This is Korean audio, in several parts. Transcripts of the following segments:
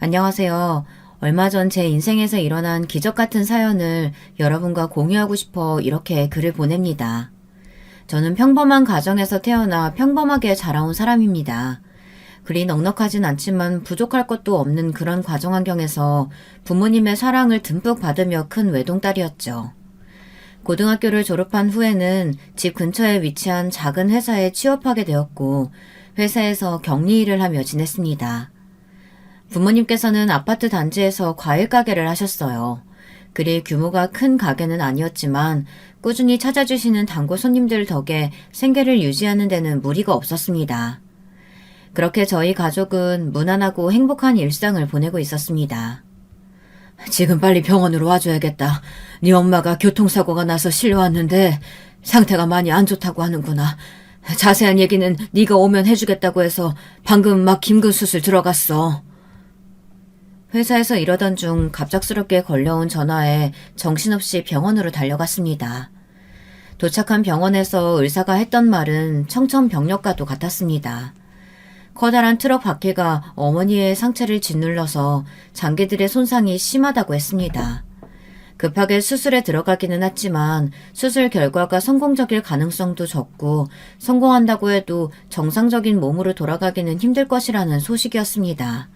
안녕하세요. 얼마 전 제 인생에서 일어난 기적 같은 사연을 여러분과 공유하고 싶어 이렇게 글을 보냅니다. 저는 평범한 가정에서 태어나 평범하게 자라온 사람입니다. 그리 넉넉하진 않지만 부족할 것도 없는 그런 가정 환경에서 부모님의 사랑을 듬뿍 받으며 큰 외동딸이었죠. 고등학교를 졸업한 후에는 집 근처에 위치한 작은 회사에 취업하게 되었고 회사에서 격리 일을 하며 지냈습니다. 부모님께서는 아파트 단지에서 과일 가게를 하셨어요. 그리 규모가 큰 가게는 아니었지만 꾸준히 찾아주시는 단골 손님들 덕에 생계를 유지하는 데는 무리가 없었습니다. 그렇게 저희 가족은 무난하고 행복한 일상을 보내고 있었습니다. 지금 빨리 병원으로 와줘야겠다. 네 엄마가 교통사고가 나서 실려왔는데 상태가 많이 안 좋다고 하는구나. 자세한 얘기는 네가 오면 해주겠다고 해서 방금 막 긴급수술 들어갔어. 회사에서 이러던 중 갑작스럽게 걸려온 전화에 정신없이 병원으로 달려갔습니다. 도착한 병원에서 의사가 했던 말은 청천벽력과도 같았습니다. 커다란 트럭 바퀴가 어머니의 상체를 짓눌러서 장기들의 손상이 심하다고 했습니다. 급하게 수술에 들어가기는 했지만 수술 결과가 성공적일 가능성도 적고 성공한다고 해도 정상적인 몸으로 돌아가기는 힘들 것이라는 소식이었습니다.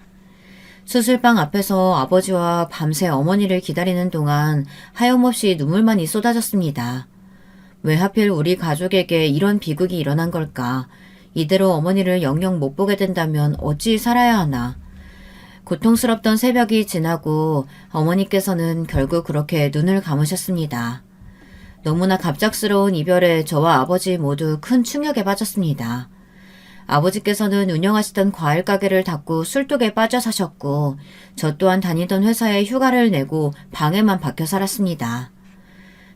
수술방 앞에서 아버지와 밤새 어머니를 기다리는 동안 하염없이 눈물만이 쏟아졌습니다. 왜 하필 우리 가족에게 이런 비극이 일어난 걸까? 이대로 어머니를 영영 못 보게 된다면 어찌 살아야 하나? 고통스럽던 새벽이 지나고 어머니께서는 결국 그렇게 눈을 감으셨습니다. 너무나 갑작스러운 이별에 저와 아버지 모두 큰 충격에 빠졌습니다. 아버지께서는 운영하시던 과일 가게를 닫고 술독에 빠져 사셨고 저 또한 다니던 회사에 휴가를 내고 방에만 박혀 살았습니다.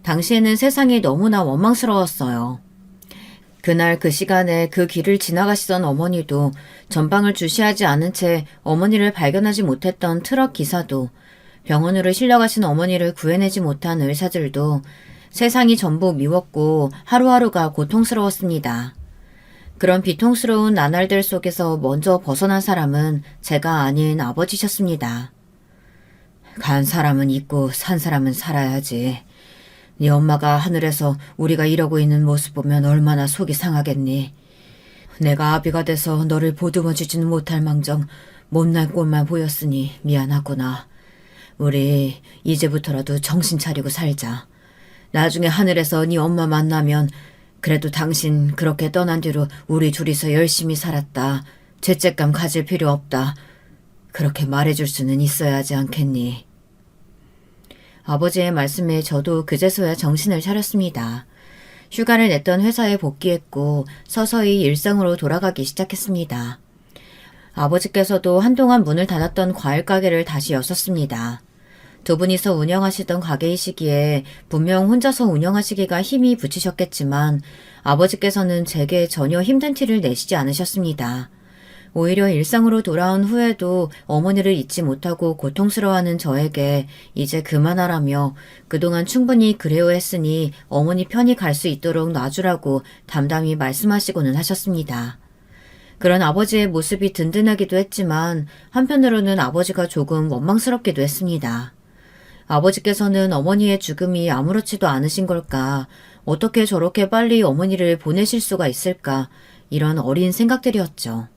당시에는 세상이 너무나 원망스러웠어요. 그날 그 시간에 그 길을 지나가시던 어머니도 전방을 주시하지 않은 채 어머니를 발견하지 못했던 트럭 기사도 병원으로 실려가신 어머니를 구해내지 못한 의사들도 세상이 전부 미웠고 하루하루가 고통스러웠습니다. 그런 비통스러운 나날들 속에서 먼저 벗어난 사람은 제가 아닌 아버지셨습니다. 간 사람은 있고 산 사람은 살아야지. 네 엄마가 하늘에서 우리가 이러고 있는 모습 보면 얼마나 속이 상하겠니. 내가 아비가 돼서 너를 보듬어주지는 못할 망정 못날 꼴만 보였으니 미안하구나. 우리 이제부터라도 정신 차리고 살자. 나중에 하늘에서 네 엄마 만나면 그래도 당신 그렇게 떠난 뒤로 우리 둘이서 열심히 살았다. 죄책감 가질 필요 없다. 그렇게 말해줄 수는 있어야 하지 않겠니? 아버지의 말씀에 저도 그제서야 정신을 차렸습니다. 휴가를 냈던 회사에 복귀했고 서서히 일상으로 돌아가기 시작했습니다. 아버지께서도 한동안 문을 닫았던 과일 가게를 다시 여셨습니다. 두 분이서 운영하시던 가게이시기에 분명 혼자서 운영하시기가 힘이 붙이셨겠지만 아버지께서는 제게 전혀 힘든 티를 내시지 않으셨습니다. 오히려 일상으로 돌아온 후에도 어머니를 잊지 못하고 고통스러워하는 저에게 이제 그만하라며 그동안 충분히 그리워했으니 어머니 편히 갈 수 있도록 놔주라고 담담히 말씀하시고는 하셨습니다. 그런 아버지의 모습이 든든하기도 했지만 한편으로는 아버지가 조금 원망스럽기도 했습니다. 아버지께서는 어머니의 죽음이 아무렇지도 않으신 걸까? 어떻게 저렇게 빨리 어머니를 보내실 수가 있을까? 이런 어린 생각들이었죠.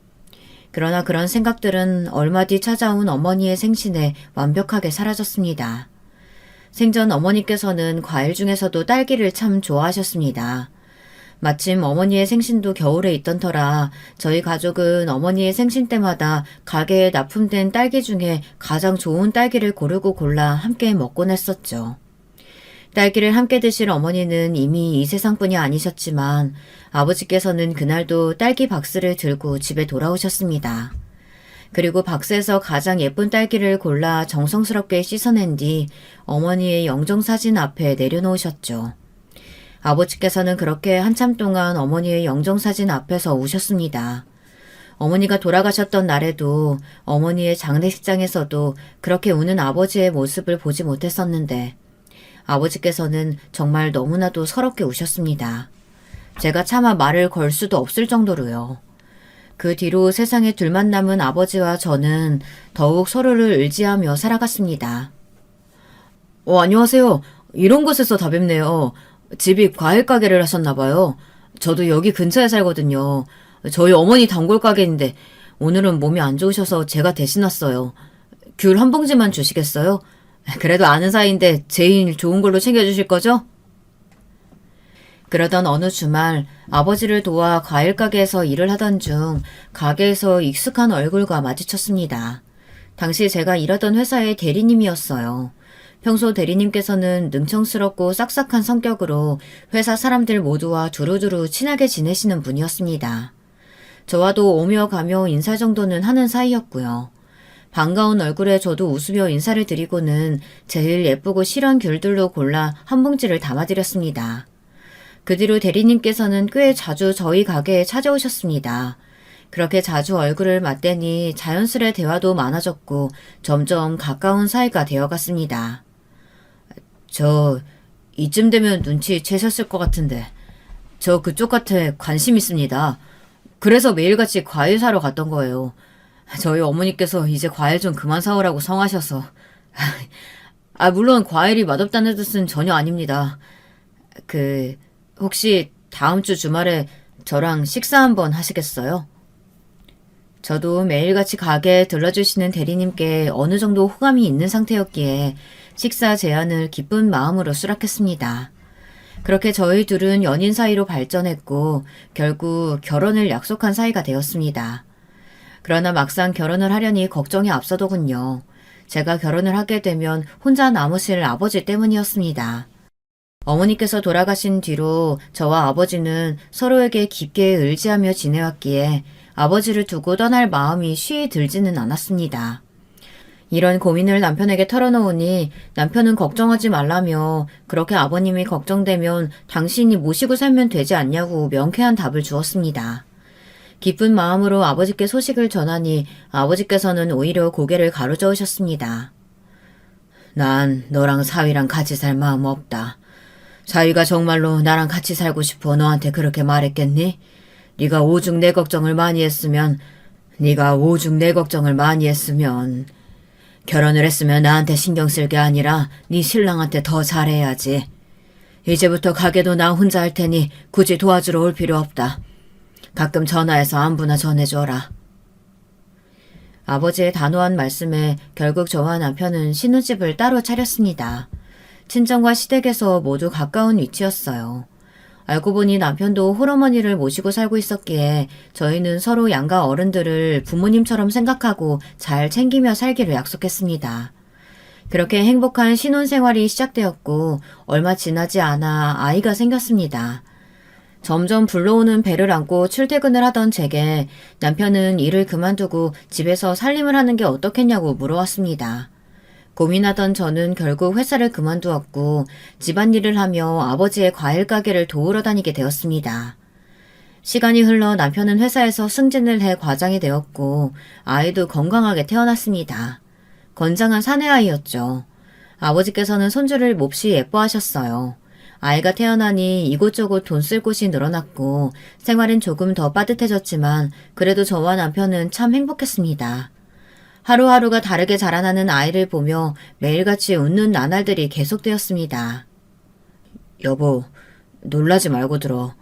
그러나 그런 생각들은 얼마 뒤 찾아온 어머니의 생신에 완벽하게 사라졌습니다. 생전 어머니께서는 과일 중에서도 딸기를 참 좋아하셨습니다. 마침 어머니의 생신도 겨울에 있던 터라 저희 가족은 어머니의 생신 때마다 가게에 납품된 딸기 중에 가장 좋은 딸기를 고르고 골라 함께 먹곤 했었죠. 딸기를 함께 드실 어머니는 이미 이 세상뿐이 아니셨지만 아버지께서는 그날도 딸기 박스를 들고 집에 돌아오셨습니다. 그리고 박스에서 가장 예쁜 딸기를 골라 정성스럽게 씻어낸 뒤 어머니의 영정사진 앞에 내려놓으셨죠. 아버지께서는 그렇게 한참 동안 어머니의 영정사진 앞에서 우셨습니다. 어머니가 돌아가셨던 날에도 어머니의 장례식장에서도 그렇게 우는 아버지의 모습을 보지 못했었는데 아버지께서는 정말 너무나도 서럽게 우셨습니다. 제가 차마 말을 걸 수도 없을 정도로요. 그 뒤로 세상에 둘만 남은 아버지와 저는 더욱 서로를 의지하며 살아갔습니다. 안녕하세요. 이런 곳에서 다 뵙네요. 집이 과일 가게를 하셨나 봐요. 저도 여기 근처에 살거든요. 저희 어머니 단골 가게인데 오늘은 몸이 안 좋으셔서 제가 대신 왔어요. 귤 한 봉지만 주시겠어요? 그래도 아는 사이인데 제일 좋은 걸로 챙겨주실 거죠? 그러던 어느 주말 아버지를 도와 과일 가게에서 일을 하던 중 가게에서 익숙한 얼굴과 마주쳤습니다. 당시 제가 일하던 회사의 대리님이었어요. 평소 대리님께서는 능청스럽고 싹싹한 성격으로 회사 사람들 모두와 두루두루 친하게 지내시는 분이었습니다. 저와도 오며 가며 인사 정도는 하는 사이였고요. 반가운 얼굴에 저도 웃으며 인사를 드리고는 제일 예쁘고 실한 귤들로 골라 한 봉지를 담아드렸습니다. 그 뒤로 대리님께서는 꽤 자주 저희 가게에 찾아오셨습니다. 그렇게 자주 얼굴을 맞대니 자연스레 대화도 많아졌고 점점 가까운 사이가 되어갔습니다. 저 이쯤 되면 눈치채셨을 것 같은데 저 그쪽 밭에 관심 있습니다. 그래서 매일같이 과일 사러 갔던 거예요. 저희 어머니께서 이제 과일 좀 그만 사오라고 성하셔서. 물론 과일이 맛없다는 뜻은 전혀 아닙니다. 혹시 다음 주 주말에 저랑 식사 한번 하시겠어요? 저도 매일같이 가게에 들러주시는 대리님께 어느 정도 호감이 있는 상태였기에 식사 제안을 기쁜 마음으로 수락했습니다. 그렇게 저희 둘은 연인 사이로 발전했고 결국 결혼을 약속한 사이가 되었습니다. 그러나 막상 결혼을 하려니 걱정이 앞서더군요. 제가 결혼을 하게 되면 혼자 남으실 아버지 때문이었습니다. 어머니께서 돌아가신 뒤로 저와 아버지는 서로에게 깊게 의지하며 지내왔기에 아버지를 두고 떠날 마음이 쉬이 들지는 않았습니다. 이런 고민을 남편에게 털어놓으니 남편은 걱정하지 말라며 그렇게 아버님이 걱정되면 당신이 모시고 살면 되지 않냐고 명쾌한 답을 주었습니다. 기쁜 마음으로 아버지께 소식을 전하니 아버지께서는 오히려 고개를 가로저으셨습니다. 난 너랑 사위랑 같이 살 마음 없다. 사위가 정말로 나랑 같이 살고 싶어 너한테 그렇게 말했겠니? 네가 오죽 내 걱정을 많이 했으면 결혼을 했으면 나한테 신경 쓸 게 아니라 네 신랑한테 더 잘해야지. 이제부터 가게도 나 혼자 할 테니 굳이 도와주러 올 필요 없다. 가끔 전화해서 안부나 전해줘라. 아버지의 단호한 말씀에 결국 저와 남편은 신혼집을 따로 차렸습니다. 친정과 시댁에서 모두 가까운 위치였어요. 알고 보니 남편도 홀어머니를 모시고 살고 있었기에 저희는 서로 양가 어른들을 부모님처럼 생각하고 잘 챙기며 살기로 약속했습니다. 그렇게 행복한 신혼생활이 시작되었고 얼마 지나지 않아 아이가 생겼습니다. 점점 불러오는 배를 안고 출퇴근을 하던 제게 남편은 일을 그만두고 집에서 살림을 하는 게 어떻겠냐고 물어왔습니다. 고민하던 저는 결국 회사를 그만두었고 집안일을 하며 아버지의 과일 가게를 도우러 다니게 되었습니다. 시간이 흘러 남편은 회사에서 승진을 해 과장이 되었고 아이도 건강하게 태어났습니다. 건장한 사내아이였죠. 아버지께서는 손주를 몹시 예뻐하셨어요. 아이가 태어나니 이곳저곳 돈 쓸 곳이 늘어났고 생활은 조금 더 빠듯해졌지만 그래도 저와 남편은 참 행복했습니다. 하루하루가 다르게 자라나는 아이를 보며 매일같이 웃는 나날들이 계속되었습니다. 여보, 놀라지 말고 들어.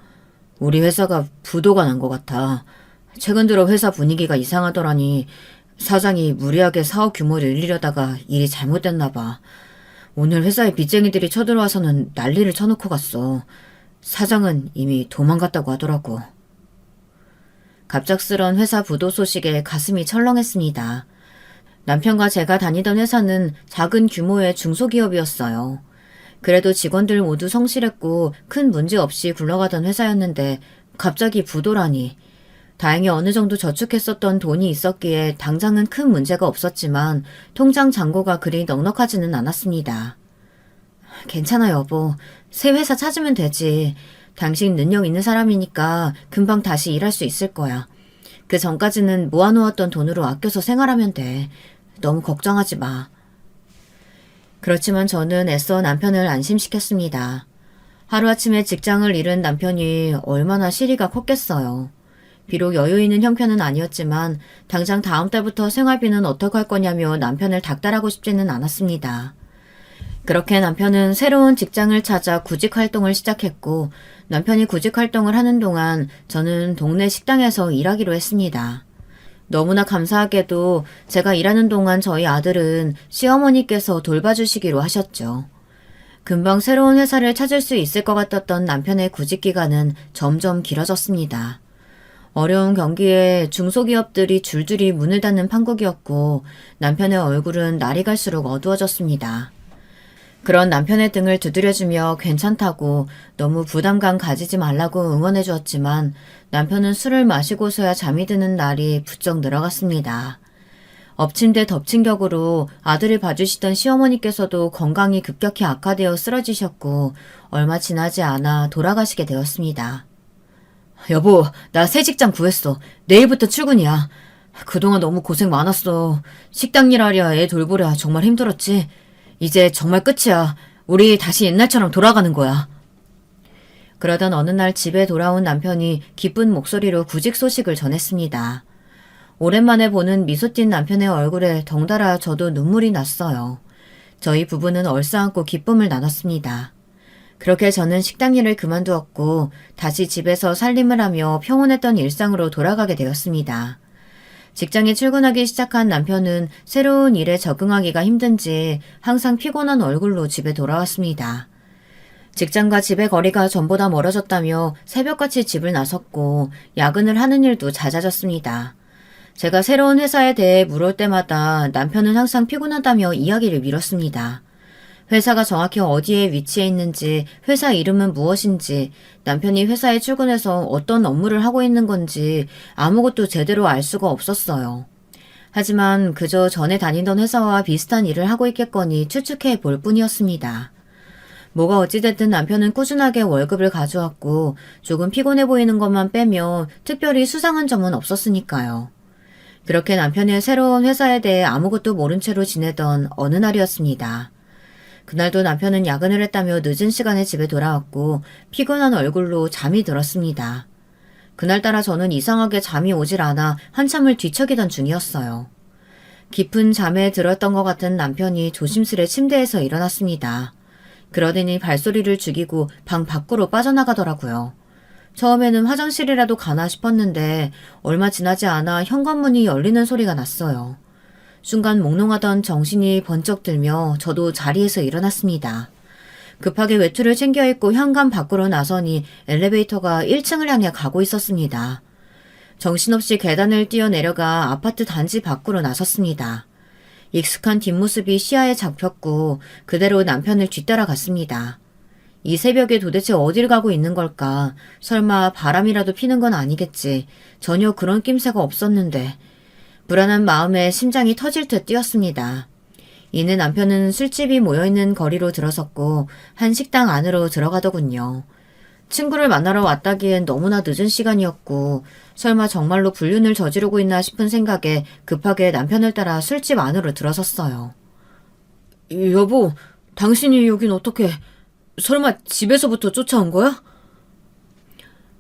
우리 회사가 부도가 난 것 같아. 최근 들어 회사 분위기가 이상하더라니 사장이 무리하게 사업 규모를 늘리려다가 일이 잘못됐나 봐. 오늘 회사에 빚쟁이들이 쳐들어와서는 난리를 쳐놓고 갔어. 사장은 이미 도망갔다고 하더라고. 갑작스런 회사 부도 소식에 가슴이 철렁했습니다. 남편과 제가 다니던 회사는 작은 규모의 중소기업이었어요. 그래도 직원들 모두 성실했고 큰 문제 없이 굴러가던 회사였는데 갑자기 부도라니. 다행히 어느 정도 저축했었던 돈이 있었기에 당장은 큰 문제가 없었지만 통장 잔고가 그리 넉넉하지는 않았습니다. 괜찮아 여보. 새 회사 찾으면 되지. 당신 능력 있는 사람이니까 금방 다시 일할 수 있을 거야. 그 전까지는 모아놓았던 돈으로 아껴서 생활하면 돼. 너무 걱정하지 마. 그렇지만 저는 애써 남편을 안심시켰습니다. 하루아침에 직장을 잃은 남편이 얼마나 시리가 컸겠어요. 비록 여유 있는 형편은 아니었지만 당장 다음 달부터 생활비는 어떡할 거냐며 남편을 닥달하고 싶지는 않았습니다. 그렇게 남편은 새로운 직장을 찾아 구직 활동을 시작했고 남편이 구직 활동을 하는 동안 저는 동네 식당에서 일하기로 했습니다. 너무나 감사하게도 제가 일하는 동안 저희 아들은 시어머니께서 돌봐주시기로 하셨죠. 금방 새로운 회사를 찾을 수 있을 것 같았던 남편의 구직 기간은 점점 길어졌습니다. 어려운 경기에 중소기업들이 줄줄이 문을 닫는 판국이었고 남편의 얼굴은 날이 갈수록 어두워졌습니다. 그런 남편의 등을 두드려주며 괜찮다고 너무 부담감 가지지 말라고 응원해 주었지만 남편은 술을 마시고서야 잠이 드는 날이 부쩍 늘어갔습니다. 엎친 데 덮친 격으로 아들을 봐주시던 시어머니께서도 건강이 급격히 악화되어 쓰러지셨고 얼마 지나지 않아 돌아가시게 되었습니다. 여보, 나 새 직장 구했어. 내일부터 출근이야. 그동안 너무 고생 많았어. 식당 일하랴 애 돌보랴 정말 힘들었지. 이제 정말 끝이야. 우리 다시 옛날처럼 돌아가는 거야. 그러던 어느 날 집에 돌아온 남편이 기쁜 목소리로 구직 소식을 전했습니다. 오랜만에 보는 미소 띤 남편의 얼굴에 덩달아 저도 눈물이 났어요. 저희 부부는 얼싸안고 기쁨을 나눴습니다. 그렇게 저는 식당 일을 그만두었고 다시 집에서 살림을 하며 평온했던 일상으로 돌아가게 되었습니다. 직장에 출근하기 시작한 남편은 새로운 일에 적응하기가 힘든지 항상 피곤한 얼굴로 집에 돌아왔습니다. 직장과 집의 거리가 전보다 멀어졌다며 새벽같이 집을 나섰고 야근을 하는 일도 잦아졌습니다. 제가 새로운 회사에 대해 물을 때마다 남편은 항상 피곤하다며 이야기를 미뤘습니다. 회사가 정확히 어디에 위치해 있는지, 회사 이름은 무엇인지, 남편이 회사에 출근해서 어떤 업무를 하고 있는 건지 아무것도 제대로 알 수가 없었어요. 하지만 그저 전에 다니던 회사와 비슷한 일을 하고 있겠거니 추측해 볼 뿐이었습니다. 뭐가 어찌됐든 남편은 꾸준하게 월급을 가져왔고 조금 피곤해 보이는 것만 빼면 특별히 수상한 점은 없었으니까요. 그렇게 남편의 새로운 회사에 대해 아무것도 모른 채로 지내던 어느 날이었습니다. 그날도 남편은 야근을 했다며 늦은 시간에 집에 돌아왔고 피곤한 얼굴로 잠이 들었습니다. 그날따라 저는 이상하게 잠이 오질 않아 한참을 뒤척이던 중이었어요. 깊은 잠에 들었던 것 같은 남편이 조심스레 침대에서 일어났습니다. 그러더니 발소리를 죽이고 방 밖으로 빠져나가더라고요. 처음에는 화장실이라도 가나 싶었는데 얼마 지나지 않아 현관문이 열리는 소리가 났어요. 순간 몽롱하던 정신이 번쩍 들며 저도 자리에서 일어났습니다. 급하게 외투를 챙겨 입고 현관 밖으로 나서니 엘리베이터가 1층을 향해 가고 있었습니다. 정신없이 계단을 뛰어내려가 아파트 단지 밖으로 나섰습니다. 익숙한 뒷모습이 시야에 잡혔고 그대로 남편을 뒤따라갔습니다. 이 새벽에 도대체 어딜 가고 있는 걸까? 설마 바람이라도 피는 건 아니겠지. 전혀 그런 낌새가 없었는데. 불안한 마음에 심장이 터질 듯 뛰었습니다. 이내 남편은 술집이 모여있는 거리로 들어섰고 한 식당 안으로 들어가더군요. 친구를 만나러 왔다기엔 너무나 늦은 시간이었고 설마 정말로 불륜을 저지르고 있나 싶은 생각에 급하게 남편을 따라 술집 안으로 들어섰어요. 여보, 당신이 여긴 어떻게... 설마 집에서부터 쫓아온 거야?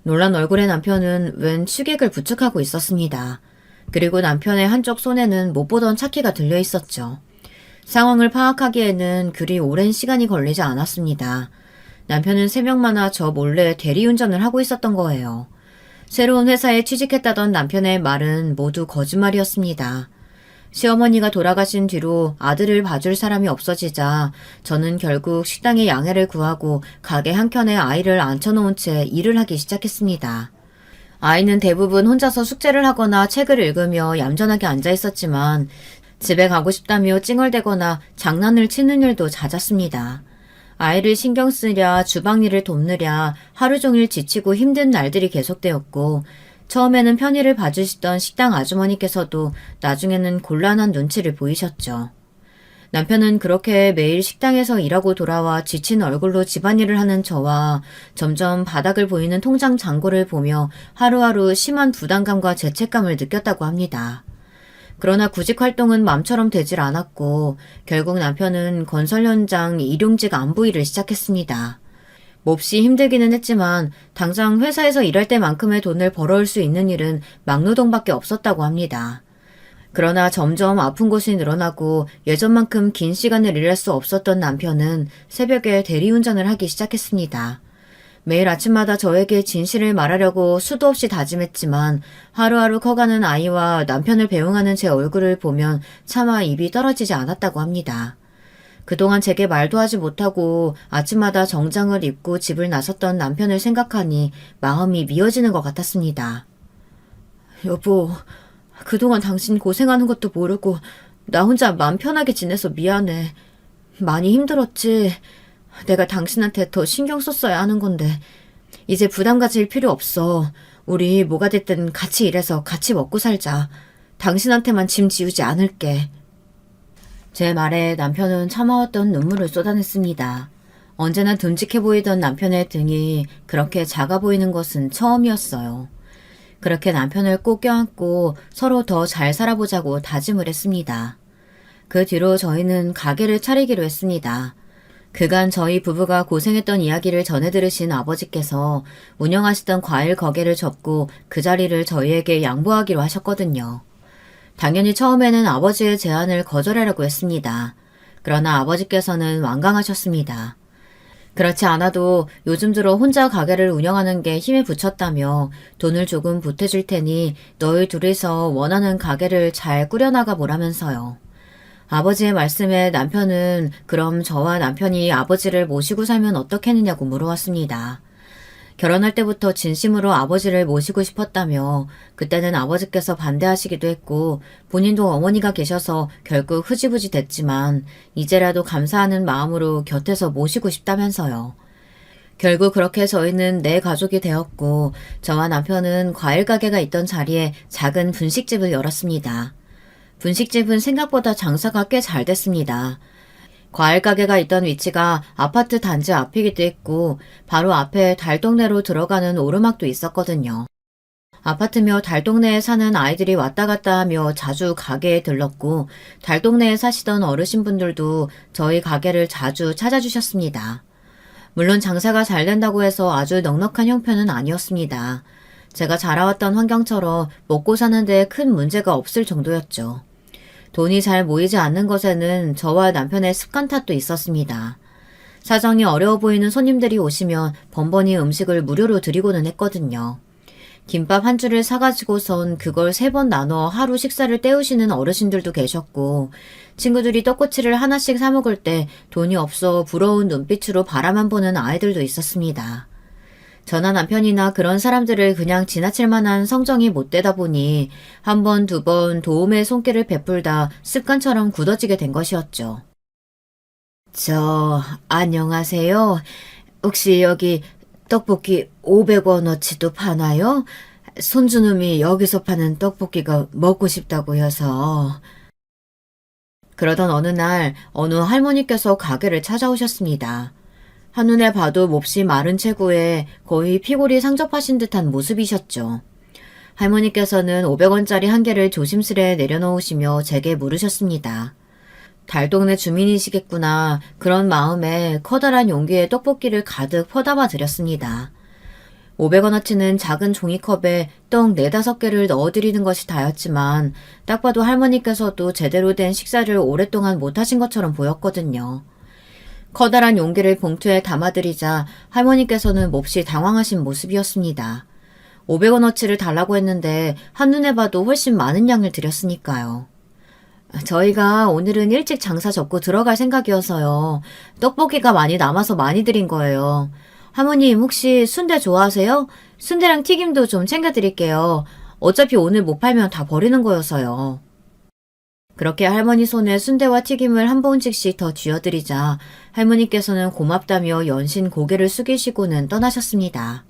놀란 얼굴의 남편은 웬 취객을 부축하고 있었습니다. 그리고 남편의 한쪽 손에는 못 보던 차키가 들려 있었죠. 상황을 파악하기에는 그리 오랜 시간이 걸리지 않았습니다. 남편은 새벽마다 저 몰래 대리운전을 하고 있었던 거예요. 새로운 회사에 취직했다던 남편의 말은 모두 거짓말이었습니다. 시어머니가 돌아가신 뒤로 아들을 봐줄 사람이 없어지자 저는 결국 식당에 양해를 구하고 가게 한켠에 아이를 앉혀놓은 채 일을 하기 시작했습니다. 아이는 대부분 혼자서 숙제를 하거나 책을 읽으며 얌전하게 앉아있었지만 집에 가고 싶다며 찡얼대거나 장난을 치는 일도 잦았습니다. 아이를 신경 쓰랴 주방 일을 돕느랴 하루 종일 지치고 힘든 날들이 계속되었고 처음에는 편의를 봐주시던 식당 아주머니께서도 나중에는 곤란한 눈치를 보이셨죠. 남편은 그렇게 매일 식당에서 일하고 돌아와 지친 얼굴로 집안일을 하는 저와 점점 바닥을 보이는 통장 잔고를 보며 하루하루 심한 부담감과 죄책감을 느꼈다고 합니다. 그러나 구직 활동은 맘처럼 되질 않았고 결국 남편은 건설 현장 일용직 안부 일을 시작했습니다. 몹시 힘들기는 했지만 당장 회사에서 일할 때만큼의 돈을 벌어올 수 있는 일은 막노동밖에 없었다고 합니다. 그러나 점점 아픈 곳이 늘어나고 예전만큼 긴 시간을 일할 수 없었던 남편은 새벽에 대리운전을 하기 시작했습니다. 매일 아침마다 저에게 진실을 말하려고 수도 없이 다짐했지만 하루하루 커가는 아이와 남편을 배웅하는 제 얼굴을 보면 차마 입이 떨어지지 않았다고 합니다. 그동안 제게 말도 하지 못하고 아침마다 정장을 입고 집을 나섰던 남편을 생각하니 마음이 미어지는 것 같았습니다. 여보, 그동안 당신 고생하는 것도 모르고 나 혼자 마음 편하게 지내서 미안해. 많이 힘들었지. 내가 당신한테 더 신경 썼어야 하는 건데 이제 부담 가질 필요 없어. 우리 뭐가 됐든 같이 일해서 같이 먹고 살자. 당신한테만 짐 지우지 않을게. 제 말에 남편은 참아왔던 눈물을 쏟아냈습니다. 언제나 듬직해 보이던 남편의 등이 그렇게 작아 보이는 것은 처음이었어요. 그렇게 남편을 꼭 껴안고 서로 더 잘 살아보자고 다짐을 했습니다. 그 뒤로 저희는 가게를 차리기로 했습니다. 그간 저희 부부가 고생했던 이야기를 전해 들으신 아버지께서 운영하시던 과일 가게를 접고 그 자리를 저희에게 양보하기로 하셨거든요. 당연히 처음에는 아버지의 제안을 거절하려고 했습니다. 그러나 아버지께서는 완강하셨습니다. 그렇지 않아도 요즘 들어 혼자 가게를 운영하는 게 힘에 부쳤다며 돈을 조금 보태줄 테니 너희 둘이서 원하는 가게를 잘 꾸려나가 보라면서요. 아버지의 말씀에 남편은 그럼 저와 남편이 아버지를 모시고 살면 어떻겠느냐고 물어왔습니다. 결혼할 때부터 진심으로 아버지를 모시고 싶었다며 그때는 아버지께서 반대하시기도 했고 본인도 어머니가 계셔서 결국 흐지부지 됐지만 이제라도 감사하는 마음으로 곁에서 모시고 싶다면서요. 결국 그렇게 저희는 네 가족이 되었고 저와 남편은 과일 가게가 있던 자리에 작은 분식집을 열었습니다. 분식집은 생각보다 장사가 꽤 잘 됐습니다. 과일 가게가 있던 위치가 아파트 단지 앞이기도 했고 바로 앞에 달동네로 들어가는 오르막도 있었거든요. 아파트며 달동네에 사는 아이들이 왔다 갔다 하며 자주 가게에 들렀고 달동네에 사시던 어르신분들도 저희 가게를 자주 찾아주셨습니다. 물론 장사가 잘 된다고 해서 아주 넉넉한 형편은 아니었습니다. 제가 자라왔던 환경처럼 먹고 사는 데 큰 문제가 없을 정도였죠. 돈이 잘 모이지 않는 것에는 저와 남편의 습관 탓도 있었습니다. 사정이 어려워 보이는 손님들이 오시면 번번이 음식을 무료로 드리고는 했거든요. 김밥 한 줄을 사가지고선 그걸 3번 나눠 하루 식사를 때우시는 어르신들도 계셨고 친구들이 떡꼬치를 하나씩 사 먹을 때 돈이 없어 부러운 눈빛으로 바라만 보는 아이들도 있었습니다. 저나 남편이나 그런 사람들을 그냥 지나칠 만한 성정이 못 되다 보니 한 번, 두 번 도움의 손길을 베풀다 습관처럼 굳어지게 된 것이었죠. 안녕하세요. 혹시 여기 떡볶이 500원어치도 파나요? 손주놈이 여기서 파는 떡볶이가 먹고 싶다고 해서. 그러던 어느 날 어느 할머니께서 가게를 찾아오셨습니다. 한눈에 봐도 몹시 마른 체구에 거의 피골이 상접하신 듯한 모습이셨죠. 할머니께서는 500원짜리 한 개를 조심스레 내려놓으시며 제게 물으셨습니다. 달동네 주민이시겠구나. 그런 마음에 커다란 용기에 떡볶이를 가득 퍼담아 드렸습니다. 500원어치는 작은 종이컵에 떡 4-5개를 넣어드리는 것이 다였지만 딱 봐도 할머니께서도 제대로 된 식사를 오랫동안 못하신 것처럼 보였거든요. 커다란 용기를 봉투에 담아드리자 할머니께서는 몹시 당황하신 모습이었습니다. 500원어치를 달라고 했는데 한눈에 봐도 훨씬 많은 양을 드렸으니까요. 저희가 오늘은 일찍 장사 접고 들어갈 생각이어서요. 떡볶이가 많이 남아서 많이 드린 거예요. 할머님 혹시 순대 좋아하세요? 순대랑 튀김도 좀 챙겨드릴게요. 어차피 오늘 못 팔면 다 버리는 거여서요. 그렇게 할머니 손에 순대와 튀김을 한 봉지씩 더 쥐어드리자 할머니께서는 고맙다며 연신 고개를 숙이시고는 떠나셨습니다.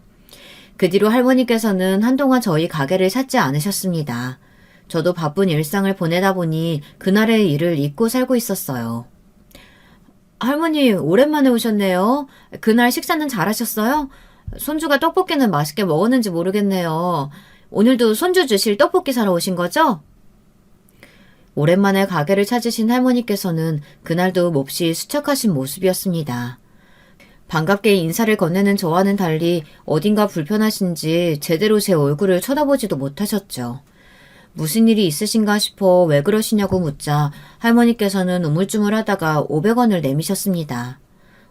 그 뒤로 할머니께서는 한동안 저희 가게를 찾지 않으셨습니다. 저도 바쁜 일상을 보내다 보니 그날의 일을 잊고 살고 있었어요. 할머니 오랜만에 오셨네요. 그날 식사는 잘하셨어요? 손주가 떡볶이는 맛있게 먹었는지 모르겠네요. 오늘도 손주 주실 떡볶이 사러 오신 거죠? 오랜만에 가게를 찾으신 할머니께서는 그날도 몹시 수척하신 모습이었습니다. 반갑게 인사를 건네는 저와는 달리 어딘가 불편하신지 제대로 제 얼굴을 쳐다보지도 못하셨죠. 무슨 일이 있으신가 싶어 왜 그러시냐고 묻자 할머니께서는 우물쭈물하다가 500원을 내미셨습니다.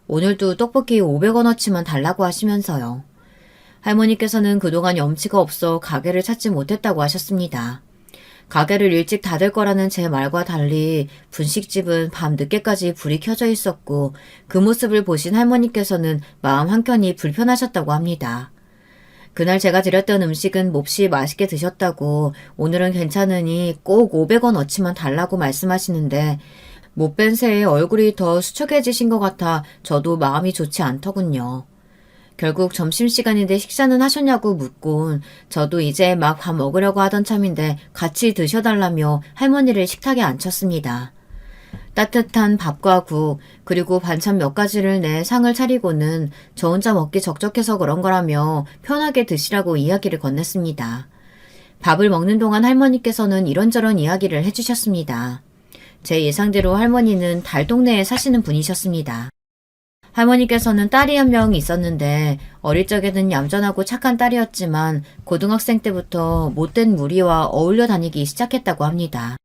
오늘도 떡볶이 500원어치만 달라고 하시면서요. 할머니께서는 그동안 염치가 없어 가게를 찾지 못했다고 하셨습니다. 가게를 일찍 닫을 거라는 제 말과 달리 분식집은 밤 늦게까지 불이 켜져 있었고 그 모습을 보신 할머니께서는 마음 한켠이 불편하셨다고 합니다. 그날 제가 드렸던 음식은 몹시 맛있게 드셨다고 오늘은 괜찮으니 꼭 500원어치만 달라고 말씀하시는데 못 뵌 새에 얼굴이 더 수척해지신 것 같아 저도 마음이 좋지 않더군요. 결국 점심시간인데 식사는 하셨냐고 묻곤 저도 이제 막 밥 먹으려고 하던 참인데 같이 드셔달라며 할머니를 식탁에 앉혔습니다. 따뜻한 밥과 국 그리고 반찬 몇 가지를 내 상을 차리고는 저 혼자 먹기 적적해서 그런 거라며 편하게 드시라고 이야기를 건넸습니다. 밥을 먹는 동안 할머니께서는 이런저런 이야기를 해주셨습니다. 제 예상대로 할머니는 달 동네에 사시는 분이셨습니다. 할머니께서는 딸이 한 명 있었는데 어릴 적에는 얌전하고 착한 딸이었지만 고등학생 때부터 못된 무리와 어울려 다니기 시작했다고 합니다.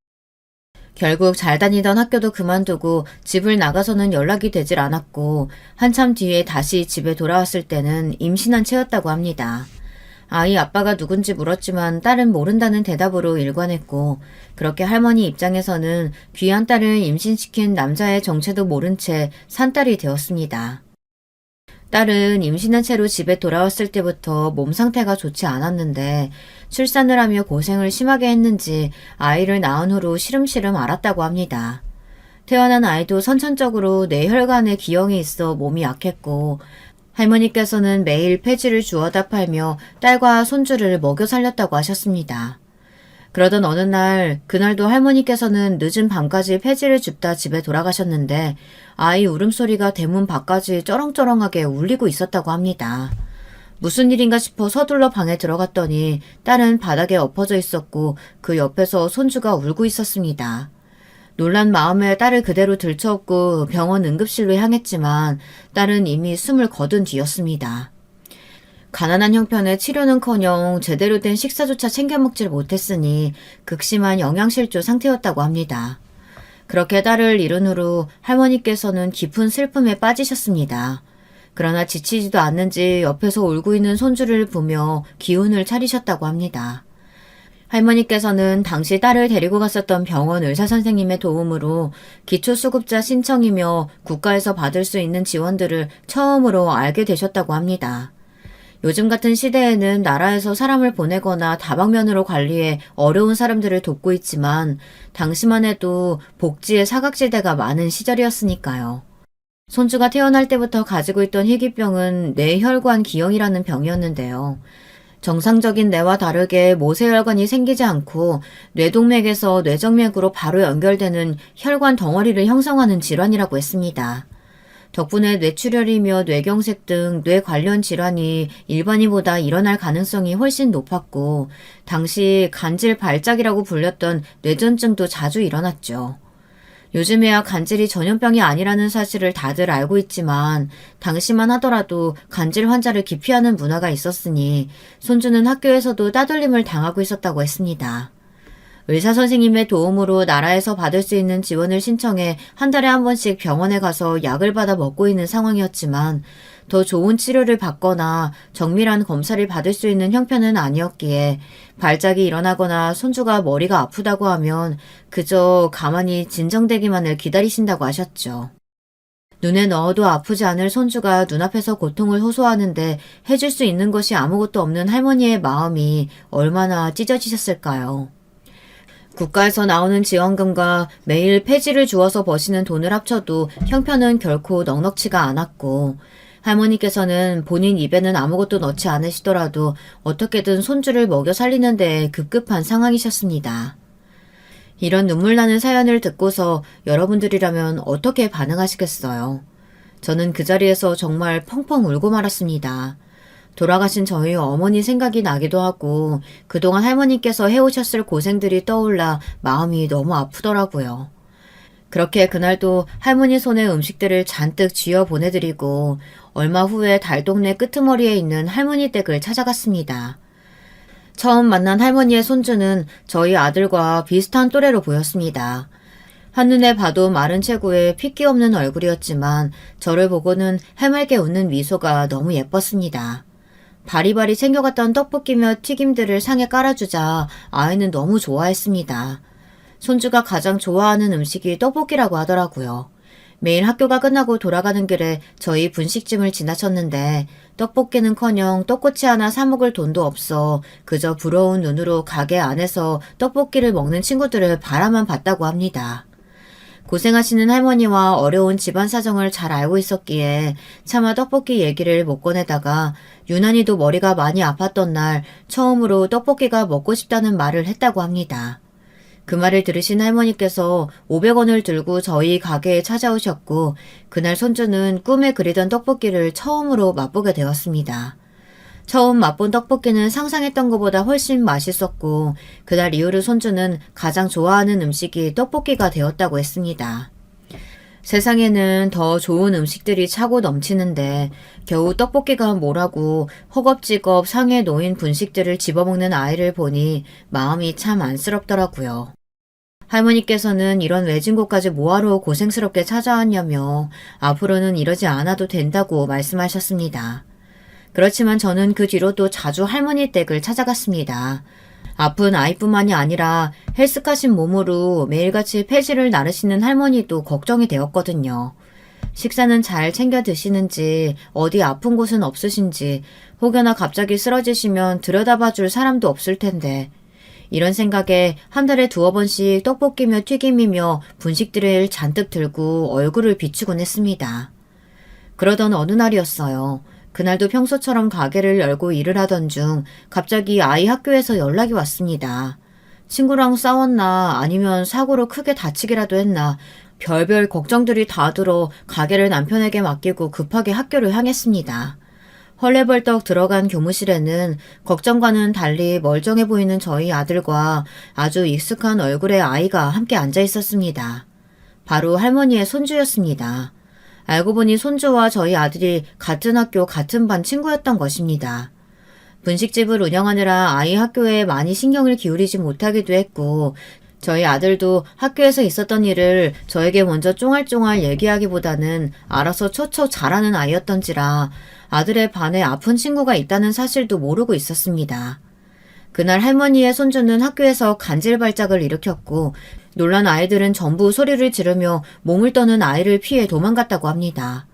결국 잘 다니던 학교도 그만두고 집을 나가서는 연락이 되질 않았고 한참 뒤에 다시 집에 돌아왔을 때는 임신한 채였다고 합니다. 아이 아빠가 누군지 물었지만 딸은 모른다는 대답으로 일관했고 그렇게 할머니 입장에서는 귀한 딸을 임신시킨 남자의 정체도 모른 채 산딸이 되었습니다. 딸은 임신한 채로 집에 돌아왔을 때부터 몸 상태가 좋지 않았는데 출산을 하며 고생을 심하게 했는지 아이를 낳은 후로 시름시름 앓았다고 합니다. 태어난 아이도 선천적으로 뇌혈관에 기형이 있어 몸이 약했고 할머니께서는 매일 폐지를 주워다 팔며 딸과 손주를 먹여 살렸다고 하셨습니다. 그러던 어느 날, 그날도 할머니께서는 늦은 밤까지 폐지를 줍다 집에 돌아가셨는데 아이 울음소리가 대문 밖까지 쩌렁쩌렁하게 울리고 있었다고 합니다. 무슨 일인가 싶어 서둘러 방에 들어갔더니 딸은 바닥에 엎어져 있었고 그 옆에서 손주가 울고 있었습니다. 놀란 마음에 딸을 그대로 들쳐업고 병원 응급실로 향했지만 딸은 이미 숨을 거둔 뒤였습니다. 가난한 형편에 치료는커녕 제대로 된 식사조차 챙겨 먹질 못했으니 극심한 영양실조 상태였다고 합니다. 그렇게 딸을 잃은 후로 할머니께서는 깊은 슬픔에 빠지셨습니다. 그러나 지치지도 않는지 옆에서 울고 있는 손주를 보며 기운을 차리셨다고 합니다. 할머니께서는 당시 딸을 데리고 갔었던 병원 의사선생님의 도움으로 기초수급자 신청이며 국가에서 받을 수 있는 지원들을 처음으로 알게 되셨다고 합니다. 요즘 같은 시대에는 나라에서 사람을 보내거나 다방면으로 관리해 어려운 사람들을 돕고 있지만 당시만 해도 복지의 사각지대가 많은 시절이었으니까요. 손주가 태어날 때부터 가지고 있던 희귀병은 뇌혈관 기형이라는 병이었는데요. 정상적인 뇌와 다르게 모세혈관이 생기지 않고 뇌동맥에서 뇌정맥으로 바로 연결되는 혈관 덩어리를 형성하는 질환이라고 했습니다. 덕분에 뇌출혈이며 뇌경색 등 뇌 관련 질환이 일반인보다 일어날 가능성이 훨씬 높았고 당시 간질 발작이라고 불렸던 뇌전증도 자주 일어났죠. 요즘에야 간질이 전염병이 아니라는 사실을 다들 알고 있지만 당시만 하더라도 간질 환자를 기피하는 문화가 있었으니 손주는 학교에서도 따돌림을 당하고 있었다고 했습니다. 의사 선생님의 도움으로 나라에서 받을 수 있는 지원을 신청해 한 달에 한 번씩 병원에 가서 약을 받아 먹고 있는 상황이었지만 더 좋은 치료를 받거나 정밀한 검사를 받을 수 있는 형편은 아니었기에 발작이 일어나거나 손주가 머리가 아프다고 하면 그저 가만히 진정되기만을 기다리신다고 하셨죠. 눈에 넣어도 아프지 않을 손주가 눈앞에서 고통을 호소하는데 해줄 수 있는 것이 아무것도 없는 할머니의 마음이 얼마나 찢어지셨을까요? 국가에서 나오는 지원금과 매일 폐지를 주어서 버시는 돈을 합쳐도 형편은 결코 넉넉치가 않았고 할머니께서는 본인 입에는 아무것도 넣지 않으시더라도 어떻게든 손주를 먹여 살리는 데 급급한 상황이셨습니다. 이런 눈물 나는 사연을 듣고서 여러분들이라면 어떻게 반응하시겠어요? 저는 그 자리에서 정말 펑펑 울고 말았습니다. 돌아가신 저희 어머니 생각이 나기도 하고 그동안 할머니께서 해오셨을 고생들이 떠올라 마음이 너무 아프더라고요. 그렇게 그날도 할머니 손에 음식들을 잔뜩 쥐어 보내드리고 얼마 후에 달동네 끄트머리에 있는 할머니 댁을 찾아갔습니다. 처음 만난 할머니의 손주는 저희 아들과 비슷한 또래로 보였습니다. 한눈에 봐도 마른 체구에 핏기 없는 얼굴이었지만 저를 보고는 해맑게 웃는 미소가 너무 예뻤습니다. 바리바리 챙겨갔던 떡볶이며 튀김들을 상에 깔아주자 아이는 너무 좋아했습니다. 손주가 가장 좋아하는 음식이 떡볶이라고 하더라고요. 매일 학교가 끝나고 돌아가는 길에 저희 분식집을 지나쳤는데 떡볶이는커녕 떡꼬치 하나 사 먹을 돈도 없어 그저 부러운 눈으로 가게 안에서 떡볶이를 먹는 친구들을 바라만 봤다고 합니다. 고생하시는 할머니와 어려운 집안 사정을 잘 알고 있었기에 차마 떡볶이 얘기를 못 꺼내다가 유난히도 머리가 많이 아팠던 날 처음으로 떡볶이가 먹고 싶다는 말을 했다고 합니다. 그 말을 들으신 할머니께서 500원을 들고 저희 가게에 찾아오셨고 그날 손주는 꿈에 그리던 떡볶이를 처음으로 맛보게 되었습니다. 처음 맛본 떡볶이는 상상했던 것보다 훨씬 맛있었고 그날 이후로 손주는 가장 좋아하는 음식이 떡볶이가 되었다고 했습니다. 세상에는 더 좋은 음식들이 차고 넘치는데 겨우 떡볶이가 뭐라고 허겁지겁 상에 놓인 분식들을 집어먹는 아이를 보니 마음이 참 안쓰럽더라고요. 할머니께서는 이런 외진 곳까지 뭐하러 고생스럽게 찾아왔냐며 앞으로는 이러지 않아도 된다고 말씀하셨습니다. 그렇지만 저는 그 뒤로도 자주 할머니 댁을 찾아갔습니다. 아픈 아이뿐만이 아니라 헬스카신 몸으로 매일같이 폐지를 나르시는 할머니도 걱정이 되었거든요. 식사는 잘 챙겨 드시는지, 어디 아픈 곳은 없으신지, 혹여나 갑자기 쓰러지시면 들여다봐 줄 사람도 없을 텐데, 이런 생각에 한 달에 2-3번씩 떡볶이며 튀김이며 분식들을 잔뜩 들고 얼굴을 비추곤 했습니다. 그러던 어느 날이었어요. 그날도 평소처럼 가게를 열고 일을 하던 중 갑자기 아이 학교에서 연락이 왔습니다. 친구랑 싸웠나 아니면 사고로 크게 다치기라도 했나 별별 걱정들이 다 들어 가게를 남편에게 맡기고 급하게 학교를 향했습니다. 헐레벌떡 들어간 교무실에는 걱정과는 달리 멀쩡해 보이는 저희 아들과 아주 익숙한 얼굴의 아이가 함께 앉아 있었습니다. 바로 할머니의 손주였습니다. 알고 보니 손주와 저희 아들이 같은 학교 같은 반 친구였던 것입니다. 분식집을 운영하느라 아이 학교에 많이 신경을 기울이지 못하기도 했고 저희 아들도 학교에서 있었던 일을 저에게 먼저 쫑알쫑알 얘기하기보다는 알아서 척척 잘하는 아이였던지라 아들의 반에 아픈 친구가 있다는 사실도 모르고 있었습니다. 그날 할머니의 손주는 학교에서 간질발작을 일으켰고 놀란 아이들은 전부 소리를 지르며 몸을 떠는 아이를 피해 도망갔다고 합니다.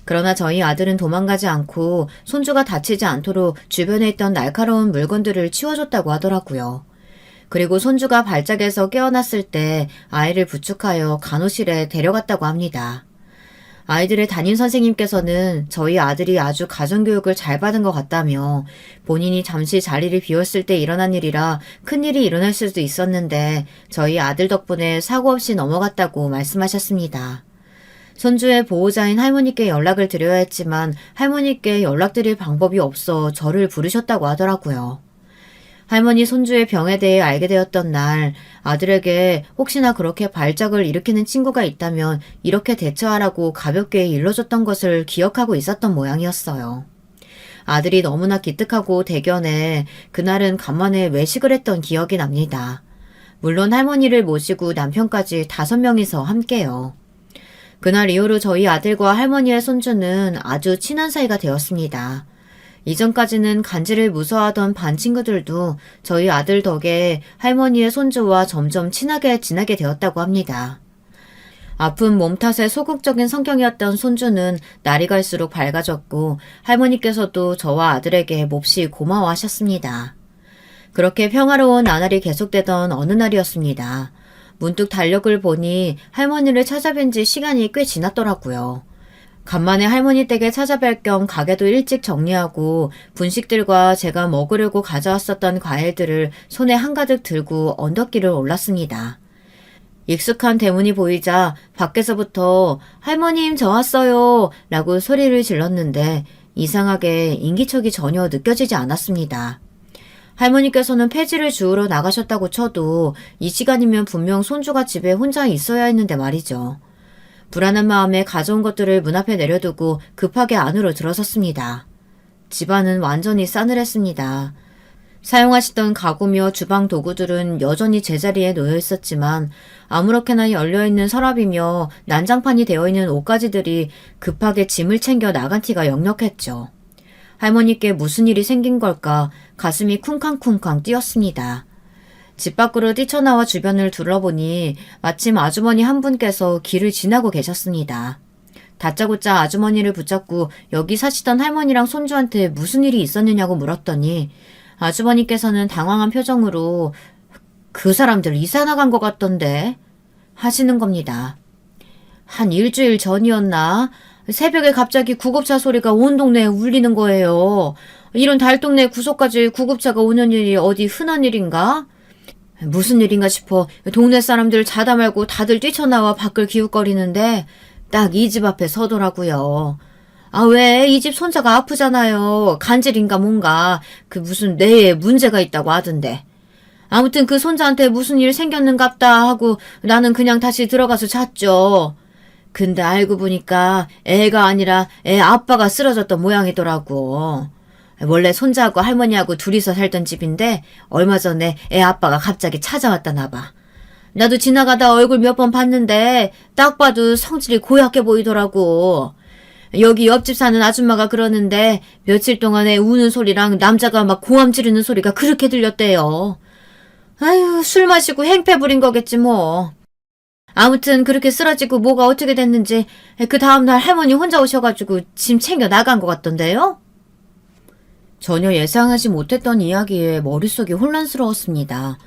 그러나 저희 아들은 도망가지 않고 손주가 다치지 않도록 주변에 있던 날카로운 물건들을 치워줬다고 하더라고요. 그리고 손주가 발작에서 깨어났을 때 아이를 부축하여 간호실에 데려갔다고 합니다. 아이들의 담임 선생님께서는 저희 아들이 아주 가정교육을 잘 받은 것 같다며 본인이 잠시 자리를 비웠을 때 일어난 일이라 큰일이 일어날 수도 있었는데 저희 아들 덕분에 사고 없이 넘어갔다고 말씀하셨습니다. 손주의 보호자인 할머니께 연락을 드려야 했지만 할머니께 연락드릴 방법이 없어 저를 부르셨다고 하더라고요. 할머니 손주의 병에 대해 알게 되었던 날 아들에게 혹시나 그렇게 발작을 일으키는 친구가 있다면 이렇게 대처하라고 가볍게 일러줬던 것을 기억하고 있었던 모양이었어요. 아들이 너무나 기특하고 대견해 그날은 간만에 외식을 했던 기억이 납니다. 물론 할머니를 모시고 남편까지 5명이서 함께요. 그날 이후로 저희 아들과 할머니의 손주는 아주 친한 사이가 되었습니다. 이전까지는 간지를 무서워하던 반 친구들도 저희 아들 덕에 할머니의 손주와 점점 친하게 지내게 되었다고 합니다. 아픈 몸 탓에 소극적인 성격이었던 손주는 날이 갈수록 밝아졌고 할머니께서도 저와 아들에게 몹시 고마워하셨습니다. 그렇게 평화로운 나날이 계속되던 어느 날이었습니다. 문득 달력을 보니 할머니를 찾아뵌 지 시간이 꽤 지났더라고요. 간만에 할머니 댁에 찾아뵐 겸 가게도 일찍 정리하고 분식들과 제가 먹으려고 가져왔었던 과일들을 손에 한가득 들고 언덕길을 올랐습니다. 익숙한 대문이 보이자 밖에서부터 할머님 저 왔어요 라고 소리를 질렀는데 이상하게 인기척이 전혀 느껴지지 않았습니다. 할머니께서는 폐지를 주우러 나가셨다고 쳐도 이 시간이면 분명 손주가 집에 혼자 있어야 했는데 말이죠. 불안한 마음에 가져온 것들을 문 앞에 내려두고 급하게 안으로 들어섰습니다. 집안은 완전히 싸늘했습니다. 사용하시던 가구며 주방 도구들은 여전히 제자리에 놓여 있었지만 아무렇게나 열려있는 서랍이며 난장판이 되어있는 옷가지들이 급하게 짐을 챙겨 나간 티가 역력했죠. 할머니께 무슨 일이 생긴 걸까 가슴이 쿵쾅쿵쾅 뛰었습니다. 집 밖으로 뛰쳐나와 주변을 둘러보니 마침 아주머니 한 분께서 길을 지나고 계셨습니다. 다짜고짜 아주머니를 붙잡고 여기 사시던 할머니랑 손주한테 무슨 일이 있었느냐고 물었더니 아주머니께서는 당황한 표정으로 그 사람들 이사 나간 것 같던데 하시는 겁니다. 한 일주일 전이었나? 새벽에 갑자기 구급차 소리가 온 동네에 울리는 거예요. 이런 달동네 구석까지 구급차가 오는 일이 어디 흔한 일인가? 무슨 일인가 싶어 동네 사람들 자다 말고 다들 뛰쳐나와 밖을 기웃거리는데 딱 이 집 앞에 서더라고요. 아, 왜? 이 집 손자가 아프잖아요. 간질인가 뭔가. 그 무슨 뇌에 문제가 있다고 하던데. 아무튼 그 손자한테 무슨 일 생겼는갑다 하고 나는 그냥 다시 들어가서 잤죠. 근데 알고 보니까 애가 아니라 애 아빠가 쓰러졌던 모양이더라고. 원래 손자하고 할머니하고 둘이서 살던 집인데 얼마 전에 애 아빠가 갑자기 찾아왔다나 봐. 나도 지나가다 얼굴 몇 번 봤는데 딱 봐도 성질이 고약해 보이더라고. 여기 옆집 사는 아줌마가 그러는데 며칠 동안에 우는 소리랑 남자가 막 고함 지르는 소리가 그렇게 들렸대요. 아유, 술 마시고 행패 부린 거겠지 뭐. 아무튼 그렇게 쓰러지고 뭐가 어떻게 됐는지 그 다음날 할머니 혼자 오셔가지고 짐 챙겨 나간 것 같던데요? 전혀 예상하지 못했던 이야기에 머릿속이 혼란스러웠습니다.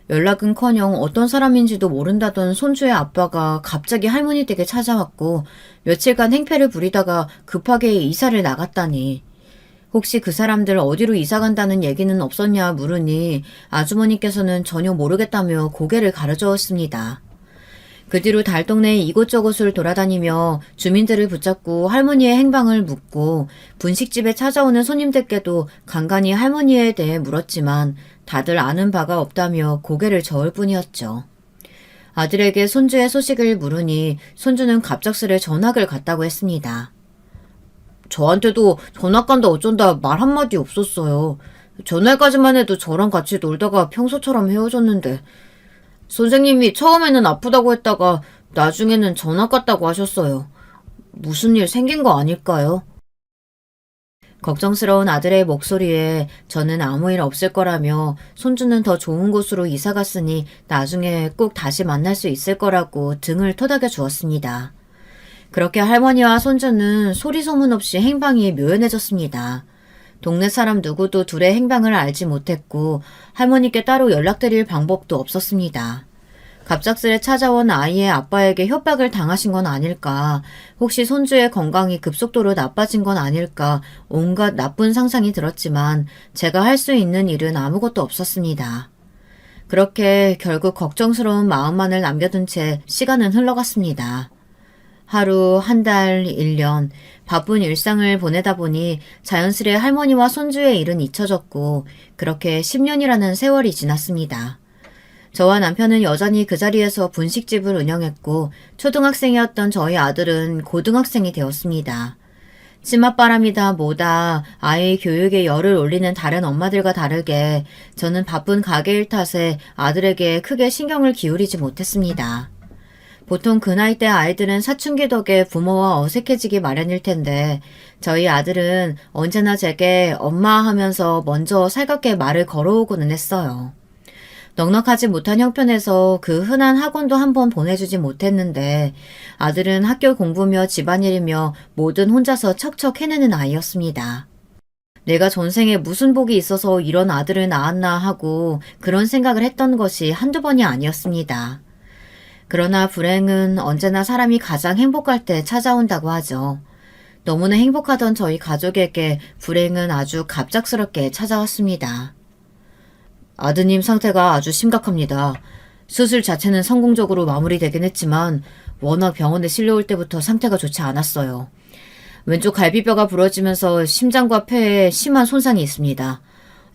연락은커녕 어떤 사람인지도 모른다던 손주의 아빠가 갑자기 할머니 댁에 찾아왔고 며칠간 행패를 부리다가 급하게 이사를 나갔다니. 혹시 그 사람들 어디로 이사 간다는 얘기는 없었냐 물으니 아주머니께서는 전혀 모르겠다며 고개를 가로저었습니다. 그 뒤로 달동네 이곳저곳을 돌아다니며 주민들을 붙잡고 할머니의 행방을 묻고 분식집에 찾아오는 손님들께도 간간히 할머니에 대해 물었지만 다들 아는 바가 없다며 고개를 저을 뿐이었죠. 아들에게 손주의 소식을 물으니 손주는 갑작스레 전학을 갔다고 했습니다. 저한테도 전학 간다 어쩐다 말 한마디 없었어요. 전날까지만 해도 저랑 같이 놀다가 평소처럼 헤어졌는데 선생님이 처음에는 아프다고 했다가 나중에는 전학 갔다고 하셨어요. 무슨 일 생긴 거 아닐까요? 걱정스러운 아들의 목소리에 저는 아무 일 없을 거라며 손주는 더 좋은 곳으로 이사 갔으니 나중에 꼭 다시 만날 수 있을 거라고 등을 토닥여 주었습니다. 그렇게 할머니와 손주는 소리 소문 없이 행방이 묘연해졌습니다. 동네 사람 누구도 둘의 행방을 알지 못했고 할머니께 따로 연락드릴 방법도 없었습니다. 갑작스레 찾아온 아이의 아빠에게 협박을 당하신 건 아닐까, 혹시 손주의 건강이 급속도로 나빠진 건 아닐까 온갖 나쁜 상상이 들었지만 제가 할 수 있는 일은 아무것도 없었습니다. 그렇게 결국 걱정스러운 마음만을 남겨둔 채 시간은 흘러갔습니다. 하루, 한 달, 1년, 바쁜 일상을 보내다 보니 자연스레 할머니와 손주의 일은 잊혀졌고 그렇게 10년이라는 세월이 지났습니다. 저와 남편은 여전히 그 자리에서 분식집을 운영했고 초등학생이었던 저희 아들은 고등학생이 되었습니다. 치맛바람이다 뭐다 아이 교육에 열을 올리는 다른 엄마들과 다르게 저는 바쁜 가게 일 탓에 아들에게 크게 신경을 기울이지 못했습니다. 보통 그 나이 때 아이들은 사춘기 덕에 부모와 어색해지기 마련일 텐데 저희 아들은 언제나 제게 엄마 하면서 먼저 살갑게 말을 걸어오고는 했어요. 넉넉하지 못한 형편에서 그 흔한 학원도 한번 보내주지 못했는데 아들은 학교 공부며 집안일이며 뭐든 혼자서 척척 해내는 아이였습니다. 내가 전생에 무슨 복이 있어서 이런 아들을 낳았나 하고 그런 생각을 했던 것이 한두 번이 아니었습니다. 그러나 불행은 언제나 사람이 가장 행복할 때 찾아온다고 하죠. 너무나 행복하던 저희 가족에게 불행은 아주 갑작스럽게 찾아왔습니다. 아드님 상태가 아주 심각합니다. 수술 자체는 성공적으로 마무리되긴 했지만 워낙 병원에 실려올 때부터 상태가 좋지 않았어요. 왼쪽 갈비뼈가 부러지면서 심장과 폐에 심한 손상이 있습니다.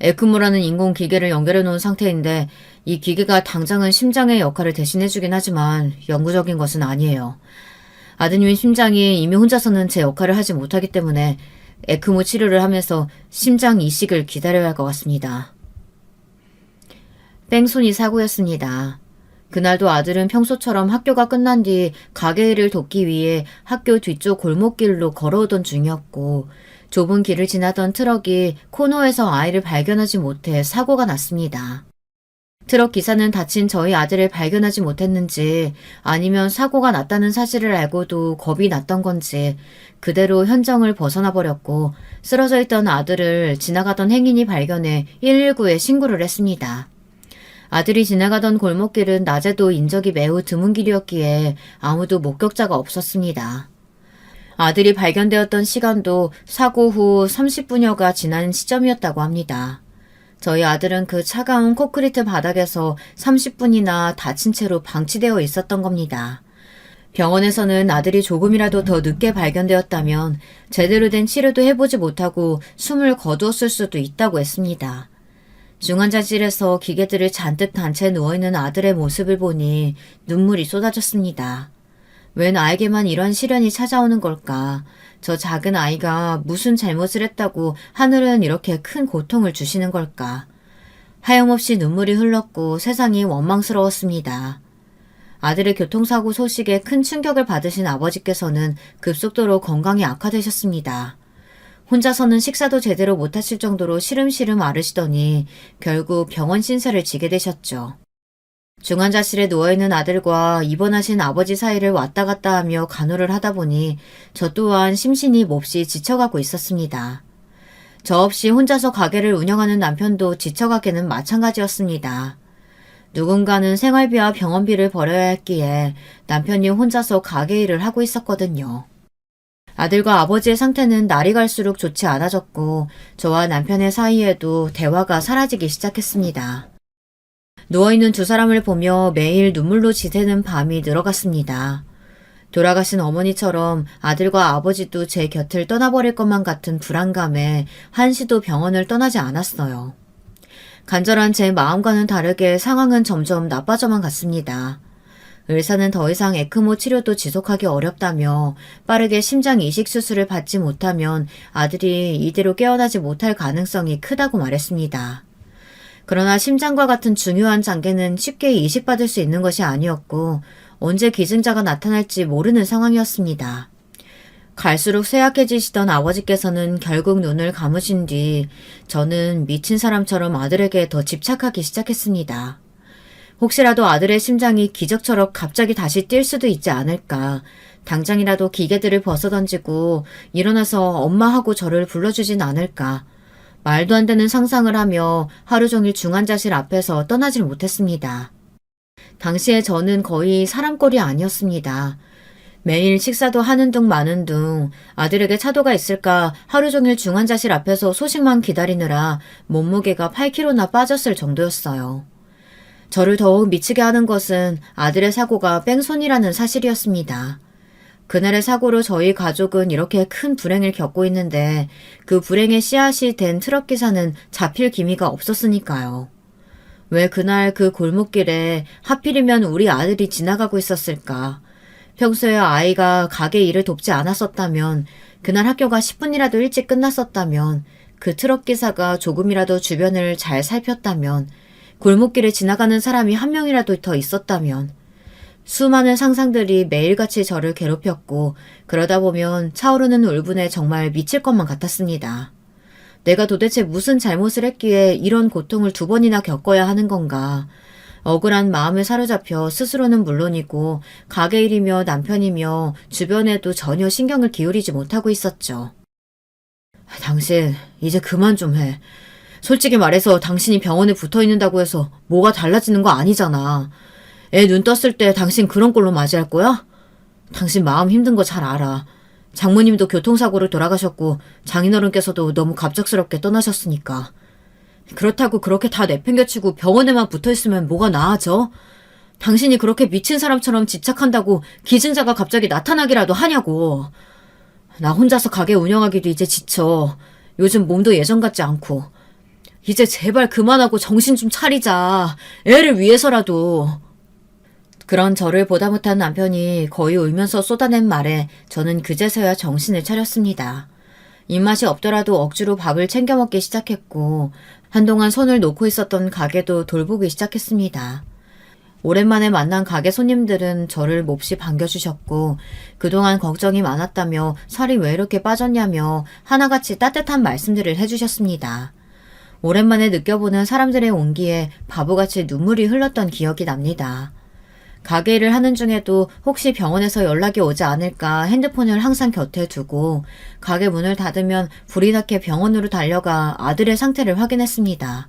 에크모라는 인공기계를 연결해 놓은 상태인데 이 기계가 당장은 심장의 역할을 대신해주긴 하지만 영구적인 것은 아니에요. 아드님의 심장이 이미 혼자서는 제 역할을 하지 못하기 때문에 에크모 치료를 하면서 심장 이식을 기다려야 할 것 같습니다. 뺑소니 사고였습니다. 그날도 아들은 평소처럼 학교가 끝난 뒤 가게 일을 돕기 위해 학교 뒤쪽 골목길로 걸어오던 중이었고 좁은 길을 지나던 트럭이 코너에서 아이를 발견하지 못해 사고가 났습니다. 트럭 기사는 다친 저희 아들을 발견하지 못했는지 아니면 사고가 났다는 사실을 알고도 겁이 났던 건지 그대로 현장을 벗어나 버렸고 쓰러져 있던 아들을 지나가던 행인이 발견해 119에 신고를 했습니다. 아들이 지나가던 골목길은 낮에도 인적이 매우 드문 길이었기에 아무도 목격자가 없었습니다. 아들이 발견되었던 시간도 사고 후 30분여가 지난 시점이었다고 합니다. 저희 아들은 그 차가운 콘크리트 바닥에서 30분이나 다친 채로 방치되어 있었던 겁니다. 병원에서는 아들이 조금이라도 더 늦게 발견되었다면 제대로 된 치료도 해보지 못하고 숨을 거두었을 수도 있다고 했습니다. 중환자실에서 기계들을 잔뜩 단 채 누워있는 아들의 모습을 보니 눈물이 쏟아졌습니다. 왜 나에게만 이런 시련이 찾아오는 걸까? 저 작은 아이가 무슨 잘못을 했다고 하늘은 이렇게 큰 고통을 주시는 걸까? 하염없이 눈물이 흘렀고 세상이 원망스러웠습니다. 아들의 교통사고 소식에 큰 충격을 받으신 아버지께서는 급속도로 건강이 악화되셨습니다. 혼자서는 식사도 제대로 못하실 정도로 시름시름 앓으시더니 결국 병원 신세를 지게 되셨죠. 중환자실에 누워있는 아들과 입원하신 아버지 사이를 왔다 갔다 하며 간호를 하다 보니 저 또한 심신이 몹시 지쳐가고 있었습니다. 저 없이 혼자서 가게를 운영하는 남편도 지쳐가기는 마찬가지였습니다. 누군가는 생활비와 병원비를 벌어야 했기에 남편이 혼자서 가게 일을 하고 있었거든요. 아들과 아버지의 상태는 날이 갈수록 좋지 않아졌고 저와 남편의 사이에도 대화가 사라지기 시작했습니다. 누워있는 두 사람을 보며 매일 눈물로 지새는 밤이 늘어갔습니다. 돌아가신 어머니처럼 아들과 아버지도 제 곁을 떠나버릴 것만 같은 불안감에 한시도 병원을 떠나지 않았어요. 간절한 제 마음과는 다르게 상황은 점점 나빠져만 갔습니다. 의사는 더 이상 에크모 치료도 지속하기 어렵다며 빠르게 심장 이식 수술을 받지 못하면 아들이 이대로 깨어나지 못할 가능성이 크다고 말했습니다. 그러나 심장과 같은 중요한 장기는 쉽게 이식받을 수 있는 것이 아니었고 언제 기증자가 나타날지 모르는 상황이었습니다. 갈수록 쇠약해지시던 아버지께서는 결국 눈을 감으신 뒤 저는 미친 사람처럼 아들에게 더 집착하기 시작했습니다. 혹시라도 아들의 심장이 기적처럼 갑자기 다시 뛸 수도 있지 않을까. 당장이라도 기계들을 벗어던지고 일어나서 엄마하고 저를 불러주진 않을까. 말도 안 되는 상상을 하며 하루 종일 중환자실 앞에서 떠나질 못했습니다. 당시에 저는 거의 사람꼴이 아니었습니다. 매일 식사도 하는 둥 마는 둥 아들에게 차도가 있을까 하루 종일 중환자실 앞에서 소식만 기다리느라 몸무게가 8kg나 빠졌을 정도였어요. 저를 더욱 미치게 하는 것은 아들의 사고가 뺑소니라는 사실이었습니다. 그날의 사고로 저희 가족은 이렇게 큰 불행을 겪고 있는데 그 불행의 씨앗이 된 트럭 기사는 잡힐 기미가 없었으니까요. 왜 그날 그 골목길에 하필이면 우리 아들이 지나가고 있었을까? 평소에 아이가 가게 일을 돕지 않았었다면, 그날 학교가 10분이라도 일찍 끝났었다면, 그 트럭 기사가 조금이라도 주변을 잘 살폈다면, 골목길에 지나가는 사람이 한 명이라도 더 있었다면, 수많은 상상들이 매일같이 저를 괴롭혔고 그러다 보면 차오르는 울분에 정말 미칠 것만 같았습니다. 내가 도대체 무슨 잘못을 했기에 이런 고통을 2번이나 겪어야 하는 건가. 억울한 마음에 사로잡혀 스스로는 물론이고 가게 일이며 남편이며 주변에도 전혀 신경을 기울이지 못하고 있었죠. 당신 이제 그만 좀 해. 솔직히 말해서 당신이 병원에 붙어있는다고 해서 뭐가 달라지는 거 아니잖아. 애 눈 떴을 때 당신 그런 꼴로 맞이할 거야? 당신 마음 힘든 거 잘 알아. 장모님도 교통사고로 돌아가셨고 장인어른께서도 너무 갑작스럽게 떠나셨으니까. 그렇다고 그렇게 다 내팽개치고 병원에만 붙어있으면 뭐가 나아져? 당신이 그렇게 미친 사람처럼 집착한다고 기증자가 갑자기 나타나기라도 하냐고. 나 혼자서 가게 운영하기도 이제 지쳐. 요즘 몸도 예전 같지 않고. 이제 제발 그만하고 정신 좀 차리자. 애를 위해서라도. 그런 저를 보다 못한 남편이 거의 울면서 쏟아낸 말에 저는 그제서야 정신을 차렸습니다. 입맛이 없더라도 억지로 밥을 챙겨 먹기 시작했고 한동안 손을 놓고 있었던 가게도 돌보기 시작했습니다. 오랜만에 만난 가게 손님들은 저를 몹시 반겨주셨고 그동안 걱정이 많았다며 살이 왜 이렇게 빠졌냐며 하나같이 따뜻한 말씀들을 해주셨습니다. 오랜만에 느껴보는 사람들의 온기에 바보같이 눈물이 흘렀던 기억이 납니다. 가게 일을 하는 중에도 혹시 병원에서 연락이 오지 않을까 핸드폰을 항상 곁에 두고 가게 문을 닫으면 불이 나게 병원으로 달려가 아들의 상태를 확인했습니다.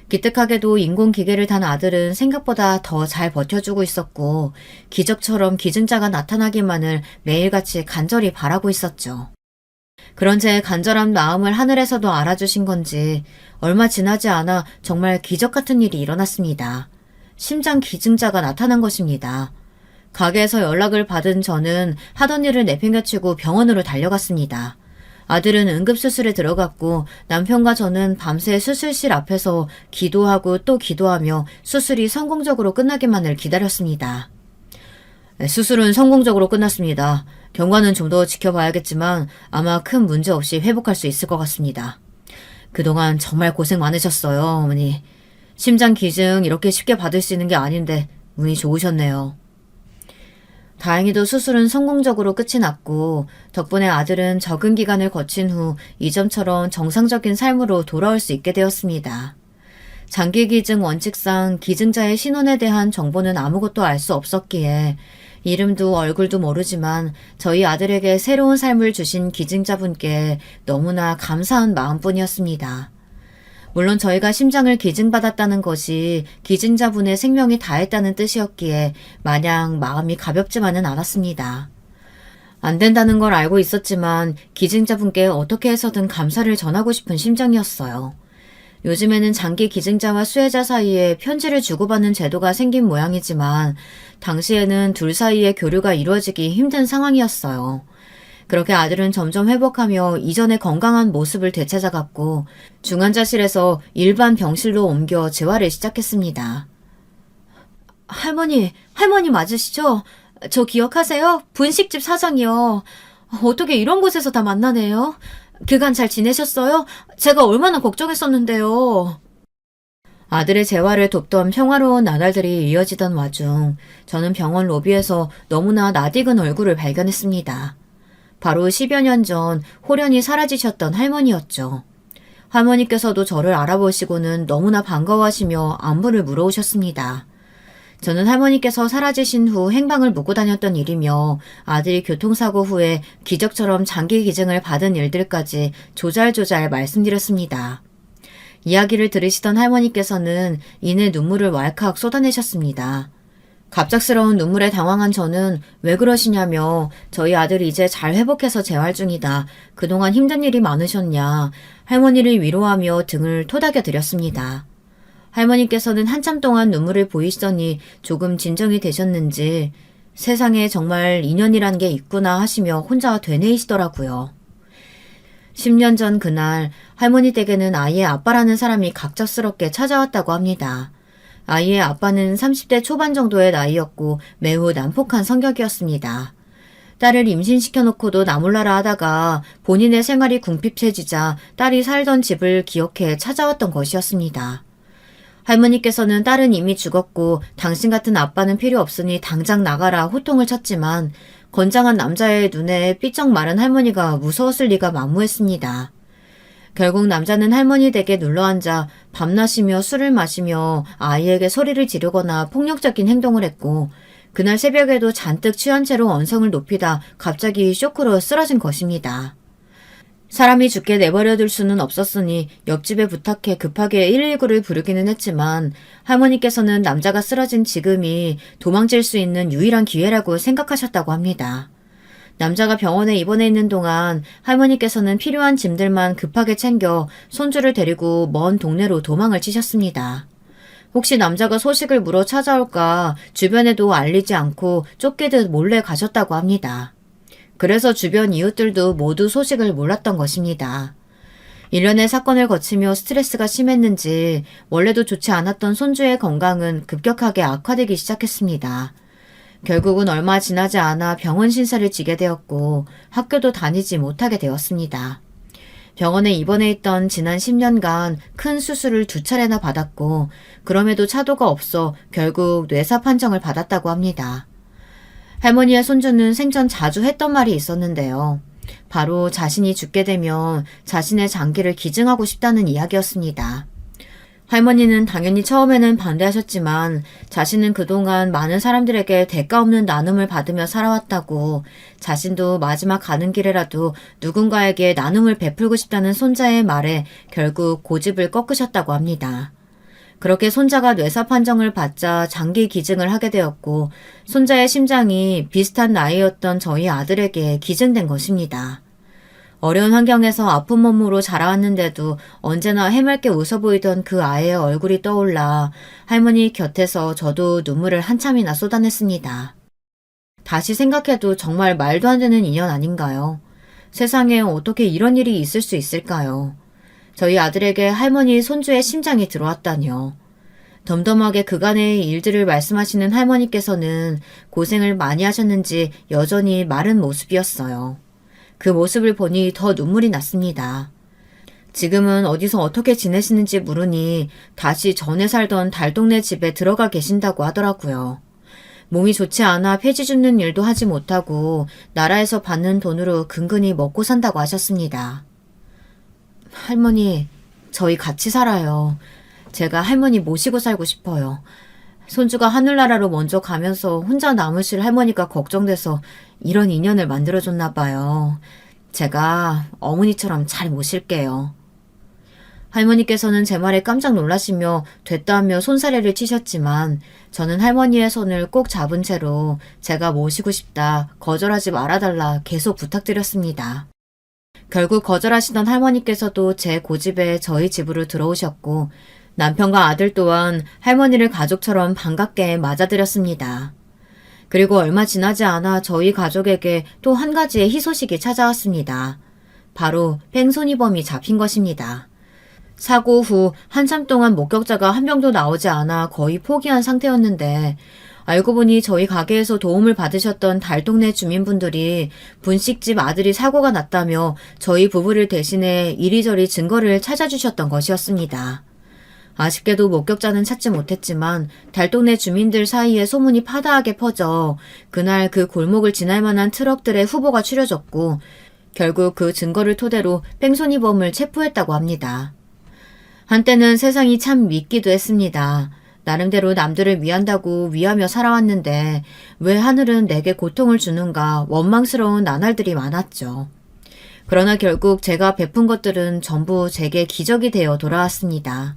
기특하게도 인공기계를 단 아들은 생각보다 더 잘 버텨주고 있었고 기적처럼 기증자가 나타나기만을 매일같이 간절히 바라고 있었죠. 그런 제 간절한 마음을 하늘에서도 알아주신 건지 얼마 지나지 않아 정말 기적 같은 일이 일어났습니다. 심장 기증자가 나타난 것입니다. 가게에서 연락을 받은 저는 하던 일을 내팽개치고 병원으로 달려갔습니다. 아들은 응급수술에 들어갔고 남편과 저는 밤새 수술실 앞에서 기도하고 또 기도하며 수술이 성공적으로 끝나기만을 기다렸습니다. 네, 수술은 성공적으로 끝났습니다. 경과는 좀 더 지켜봐야겠지만 아마 큰 문제 없이 회복할 수 있을 것 같습니다. 그동안 정말 고생 많으셨어요, 어머니. 심장 기증 이렇게 쉽게 받을 수 있는 게 아닌데 운이 좋으셨네요. 다행히도 수술은 성공적으로 끝이 났고 덕분에 아들은 적응 기간을 거친 후 이전처럼 정상적인 삶으로 돌아올 수 있게 되었습니다. 장기 기증 원칙상 기증자의 신원에 대한 정보는 아무것도 알 수 없었기에 이름도 얼굴도 모르지만 저희 아들에게 새로운 삶을 주신 기증자분께 너무나 감사한 마음뿐이었습니다. 물론 저희가 심장을 기증받았다는 것이 기증자분의 생명이 다했다는 뜻이었기에 마냥 마음이 가볍지만은 않았습니다. 안 된다는 걸 알고 있었지만 기증자분께 어떻게 해서든 감사를 전하고 싶은 심정이었어요. 요즘에는 장기 기증자와 수혜자 사이에 편지를 주고받는 제도가 생긴 모양이지만 당시에는 둘 사이의 교류가 이루어지기 힘든 상황이었어요. 그렇게 아들은 점점 회복하며 이전의 건강한 모습을 되찾아갔고 중환자실에서 일반 병실로 옮겨 재활을 시작했습니다. 할머니 맞으시죠? 저 기억하세요? 분식집 사장이요. 어떻게 이런 곳에서 다 만나네요? 그간 잘 지내셨어요? 제가 얼마나 걱정했었는데요. 아들의 재활을 돕던 평화로운 나날들이 이어지던 와중 저는 병원 로비에서 너무나 낯익은 얼굴을 발견했습니다. 바로 10여 년 전 홀연히 사라지셨던 할머니였죠. 할머니께서도 저를 알아보시고는 너무나 반가워하시며 안부를 물어오셨습니다. 저는 할머니께서 사라지신 후 행방을 묻고 다녔던 일이며 아들이 교통사고 후에 기적처럼 장기 기증을 받은 일들까지 조잘조잘 말씀드렸습니다. 이야기를 들으시던 할머니께서는 이내 눈물을 왈칵 쏟아내셨습니다. 갑작스러운 눈물에 당황한 저는 왜 그러시냐며 저희 아들이 이제 잘 회복해서 재활 중이다. 그동안 힘든 일이 많으셨냐. 할머니를 위로하며 등을 토닥여 드렸습니다. 할머니께서는 한참 동안 눈물을 보이시더니 조금 진정이 되셨는지 세상에 정말 인연이란 게 있구나 하시며 혼자 되뇌이시더라고요. 10년 전 그날 할머니 댁에는 아이의 아빠라는 사람이 갑작스럽게 찾아왔다고 합니다. 아이의 아빠는 30대 초반 정도의 나이였고 매우 난폭한 성격이었습니다. 딸을 임신시켜놓고도 나몰라라 하다가 본인의 생활이 궁핍해지자 딸이 살던 집을 기억해 찾아왔던 것이었습니다. 할머니께서는 딸은 이미 죽었고 당신 같은 아빠는 필요 없으니 당장 나가라 호통을 쳤지만 건장한 남자의 눈에 삐쩍 마른 할머니가 무서웠을 리가 만무했습니다. 결국 남자는 할머니 댁에 눌러앉아 밤낮이며 술을 마시며 아이에게 소리를 지르거나 폭력적인 행동을 했고 그날 새벽에도 잔뜩 취한 채로 언성을 높이다 갑자기 쇼크로 쓰러진 것입니다. 사람이 죽게 내버려둘 수는 없었으니 옆집에 부탁해 급하게 119를 부르기는 했지만 할머니께서는 남자가 쓰러진 지금이 도망칠 수 있는 유일한 기회라고 생각하셨다고 합니다. 남자가 병원에 입원해 있는 동안 할머니께서는 필요한 짐들만 급하게 챙겨 손주를 데리고 먼 동네로 도망을 치셨습니다. 혹시 남자가 소식을 물어 찾아올까 주변에도 알리지 않고 쫓기듯 몰래 가셨다고 합니다. 그래서 주변 이웃들도 모두 소식을 몰랐던 것입니다. 일련의 사건을 거치며 스트레스가 심했는지 원래도 좋지 않았던 손주의 건강은 급격하게 악화되기 시작했습니다. 결국은 얼마 지나지 않아 병원 신세를 지게 되었고 학교도 다니지 못하게 되었습니다. 병원에 입원해 있던 지난 10년간 큰 수술을 2차례나 받았고 그럼에도 차도가 없어 결국 뇌사 판정을 받았다고 합니다. 할머니의 손주는 생전 자주 했던 말이 있었는데요. 바로 자신이 죽게 되면 자신의 장기를 기증하고 싶다는 이야기였습니다. 할머니는 당연히 처음에는 반대하셨지만 자신은 그동안 많은 사람들에게 대가 없는 나눔을 받으며 살아왔다고 자신도 마지막 가는 길에라도 누군가에게 나눔을 베풀고 싶다는 손자의 말에 결국 고집을 꺾으셨다고 합니다. 그렇게 손자가 뇌사 판정을 받자 장기 기증을 하게 되었고 손자의 심장이 비슷한 나이였던 저희 아들에게 기증된 것입니다. 어려운 환경에서 아픈 몸으로 자라왔는데도 언제나 해맑게 웃어 보이던 그 아이의 얼굴이 떠올라 할머니 곁에서 저도 눈물을 한참이나 쏟아냈습니다. 다시 생각해도 정말 말도 안 되는 인연 아닌가요? 세상에 어떻게 이런 일이 있을 수 있을까요? 저희 아들에게 할머니 손주의 심장이 들어왔다뇨. 덤덤하게 그간의 일들을 말씀하시는 할머니께서는 고생을 많이 하셨는지 여전히 마른 모습이었어요. 그 모습을 보니 더 눈물이 났습니다. 지금은 어디서 어떻게 지내시는지 물으니 다시 전에 살던 달동네 집에 들어가 계신다고 하더라고요. 몸이 좋지 않아 폐지 줍는 일도 하지 못하고 나라에서 받는 돈으로 근근히 먹고 산다고 하셨습니다. 할머니, 저희 같이 살아요. 제가 할머니 모시고 살고 싶어요. 손주가 하늘나라로 먼저 가면서 혼자 남으실 할머니가 걱정돼서 이런 인연을 만들어줬나 봐요. 제가 어머니처럼 잘 모실게요. 할머니께서는 제 말에 깜짝 놀라시며 됐다 하며 손사래를 치셨지만 저는 할머니의 손을 꼭 잡은 채로 제가 모시고 싶다, 거절하지 말아달라 계속 부탁드렸습니다. 결국 거절하시던 할머니께서도 제 고집에 저희 집으로 들어오셨고 남편과 아들 또한 할머니를 가족처럼 반갑게 맞아들였습니다. 그리고 얼마 지나지 않아 저희 가족에게 또 한 가지의 희소식이 찾아왔습니다. 바로 뺑소니범이 잡힌 것입니다. 사고 후 한참 동안 목격자가 한 명도 나오지 않아 거의 포기한 상태였는데 알고 보니 저희 가게에서 도움을 받으셨던 달동네 주민분들이 분식집 아들이 사고가 났다며 저희 부부를 대신해 이리저리 증거를 찾아주셨던 것이었습니다. 아쉽게도 목격자는 찾지 못했지만 달동네 주민들 사이에 소문이 파다하게 퍼져 그날 그 골목을 지날 만한 트럭들의 후보가 추려졌고 결국 그 증거를 토대로 뺑소니범을 체포했다고 합니다. 한때는 세상이 참 밉기도 했습니다. 나름대로 남들을 위한다고 위하며 살아왔는데 왜 하늘은 내게 고통을 주는가 원망스러운 나날들이 많았죠. 그러나 결국 제가 베푼 것들은 전부 제게 기적이 되어 돌아왔습니다.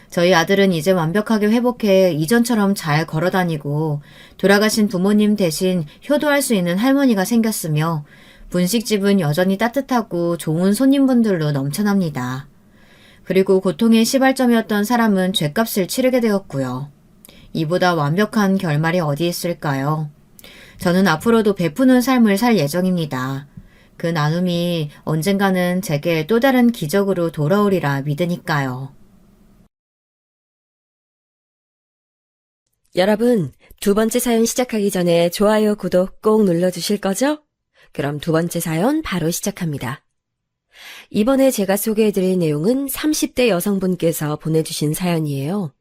저희 아들은 이제 완벽하게 회복해 이전처럼 잘 걸어다니고 돌아가신 부모님 대신 효도할 수 있는 할머니가 생겼으며 분식집은 여전히 따뜻하고 좋은 손님분들로 넘쳐납니다. 그리고 고통의 시발점이었던 사람은 죗값을 치르게 되었고요. 이보다 완벽한 결말이 어디 있을까요? 저는 앞으로도 베푸는 삶을 살 예정입니다. 그 나눔이 언젠가는 제게 또 다른 기적으로 돌아오리라 믿으니까요. 여러분, 두 번째 사연 시작하기 전에 좋아요, 구독 꼭 눌러주실 거죠? 그럼 두 번째 사연 바로 시작합니다. 이번에 제가 소개해드릴 내용은 30대 여성분께서 보내주신 사연이에요.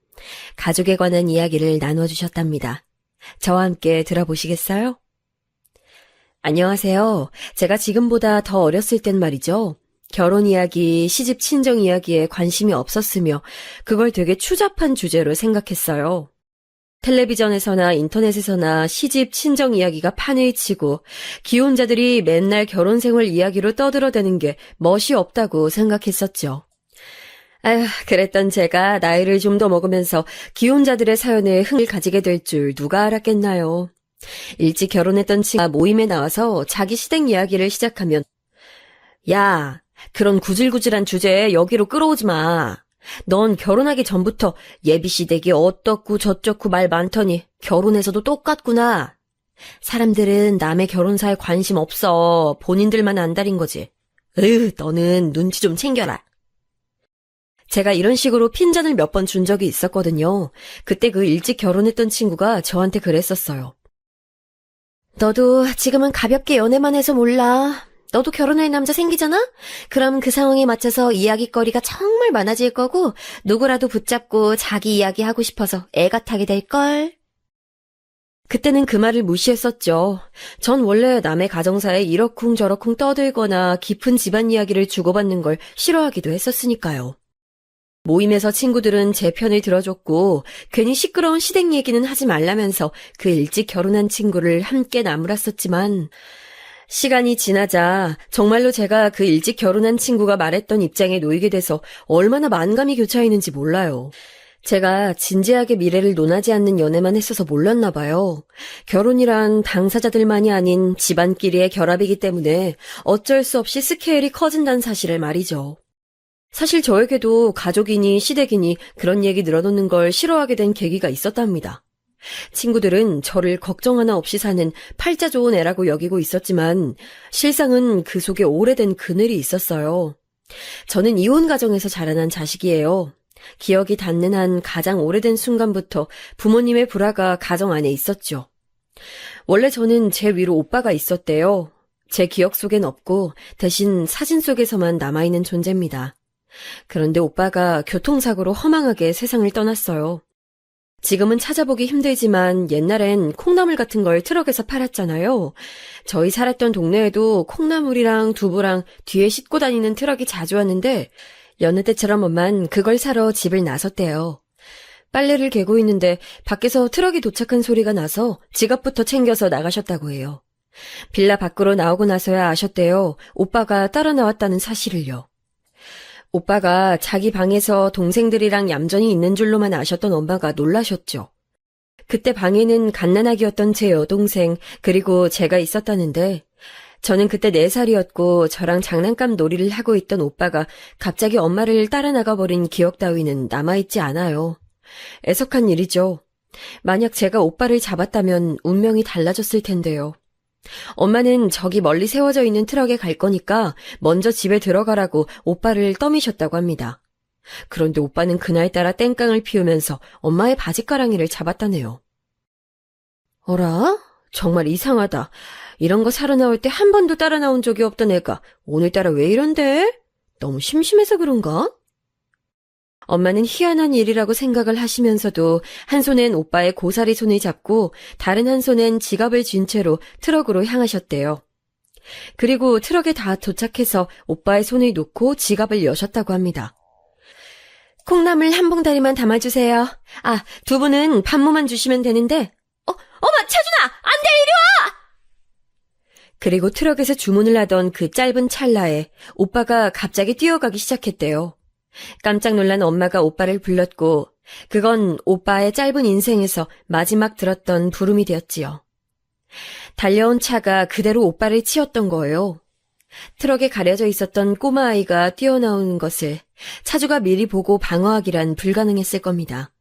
가족에 관한 이야기를 나눠주셨답니다. 저와 함께 들어보시겠어요? 안녕하세요. 제가 지금보다 더 어렸을 땐 말이죠. 결혼 이야기, 시집 친정 이야기에 관심이 없었으며 그걸 되게 추잡한 주제로 생각했어요. 텔레비전에서나 인터넷에서나 시집, 친정 이야기가 판을 치고 기혼자들이 맨날 결혼 생활 이야기로 떠들어대는 게 멋이 없다고 생각했었죠. 아휴, 그랬던 제가 나이를 좀 더 먹으면서 기혼자들의 사연에 흥을 가지게 될 줄 누가 알았겠나요. 일찍 결혼했던 친구가 모임에 나와서 자기 시댁 이야기를 시작하면 야, 그런 구질구질한 주제에 여기로 끌어오지 마. 넌 결혼하기 전부터 예비시댁이 어떻고 저쩌고 말 많더니 결혼해서도 똑같구나. 사람들은 남의 결혼사에 관심 없어. 본인들만 안달인 거지. 너는 눈치 좀 챙겨라. 제가 이런 식으로 핀잔을 몇 번 준 적이 있었거든요. 그때 그 일찍 결혼했던 친구가 저한테 그랬었어요. 너도 지금은 가볍게 연애만 해서 몰라. 너도 결혼할 남자 생기잖아? 그럼 그 상황에 맞춰서 이야기거리가 정말 많아질 거고 누구라도 붙잡고 자기 이야기 하고 싶어서 애가 타게 될걸. 그때는 그 말을 무시했었죠. 전 원래 남의 가정사에 이러쿵저러쿵 떠들거나 깊은 집안 이야기를 주고받는 걸 싫어하기도 했었으니까요. 모임에서 친구들은 제 편을 들어줬고 괜히 시끄러운 시댁 얘기는 하지 말라면서 그 일찍 결혼한 친구를 함께 나무랐었지만 시간이 지나자 정말로 제가 그 일찍 결혼한 친구가 말했던 입장에 놓이게 돼서 얼마나 만감이 교차했는지 몰라요. 제가 진지하게 미래를 논하지 않는 연애만 했어서 몰랐나 봐요. 결혼이란 당사자들만이 아닌 집안끼리의 결합이기 때문에 어쩔 수 없이 스케일이 커진다는 사실을 말이죠. 사실 저에게도 가족이니 시댁이니 그런 얘기 늘어놓는 걸 싫어하게 된 계기가 있었답니다. 친구들은 저를 걱정 하나 없이 사는 팔자 좋은 애라고 여기고 있었지만 실상은 그 속에 오래된 그늘이 있었어요. 저는 이혼 가정에서 자라난 자식이에요. 기억이 닿는 한 가장 오래된 순간부터 부모님의 불화가 가정 안에 있었죠. 원래 저는 제 위로 오빠가 있었대요. 제 기억 속엔 없고 대신 사진 속에서만 남아있는 존재입니다. 그런데 오빠가 교통사고로 허망하게 세상을 떠났어요. 지금은 찾아보기 힘들지만 옛날엔 콩나물 같은 걸 트럭에서 팔았잖아요. 저희 살았던 동네에도 콩나물이랑 두부랑 뒤에 싣고 다니는 트럭이 자주 왔는데 여느 때처럼 엄만 그걸 사러 집을 나섰대요. 빨래를 개고 있는데 밖에서 트럭이 도착한 소리가 나서 지갑부터 챙겨서 나가셨다고 해요. 빌라 밖으로 나오고 나서야 아셨대요. 오빠가 따라 나왔다는 사실을요. 오빠가 자기 방에서 동생들이랑 얌전히 있는 줄로만 아셨던 엄마가 놀라셨죠. 그때 방에는 갓난아기였던 제 여동생 그리고 제가 있었다는데 저는 그때 4살이었고 저랑 장난감 놀이를 하고 있던 오빠가 갑자기 엄마를 따라 나가버린 기억 따위는 남아있지 않아요. 애석한 일이죠. 만약 제가 오빠를 잡았다면 운명이 달라졌을 텐데요. 엄마는 저기 멀리 세워져 있는 트럭에 갈 거니까 먼저 집에 들어가라고 오빠를 떠미셨다고 합니다. 그런데 오빠는 그날따라 땡깡을 피우면서 엄마의 바지가랑이를 잡았다네요. 어라? 정말 이상하다. 이런 거 사러 나올 때 한 번도 따라 나온 적이 없던 애가 오늘따라 왜 이런데? 너무 심심해서 그런가? 엄마는 희한한 일이라고 생각을 하시면서도 한 손엔 오빠의 고사리 손을 잡고 다른 한 손엔 지갑을 쥔 채로 트럭으로 향하셨대요. 그리고 트럭에 다 도착해서 오빠의 손을 놓고 지갑을 여셨다고 합니다. 콩나물 한 봉다리만 담아주세요. 아, 두부는 반모만 주시면 되는데. 어머, 차준아! 안 돼, 이리 와! 그리고 트럭에서 주문을 하던 그 짧은 찰나에 오빠가 갑자기 뛰어가기 시작했대요. 깜짝 놀란 엄마가 오빠를 불렀고 그건 오빠의 짧은 인생에서 마지막 들었던 부름이 되었지요. 달려온 차가 그대로 오빠를 치었던 거예요. 트럭에 가려져 있었던 꼬마아이가 뛰어나오는 것을 차주가 미리 보고 방어하기란 불가능했을 겁니다.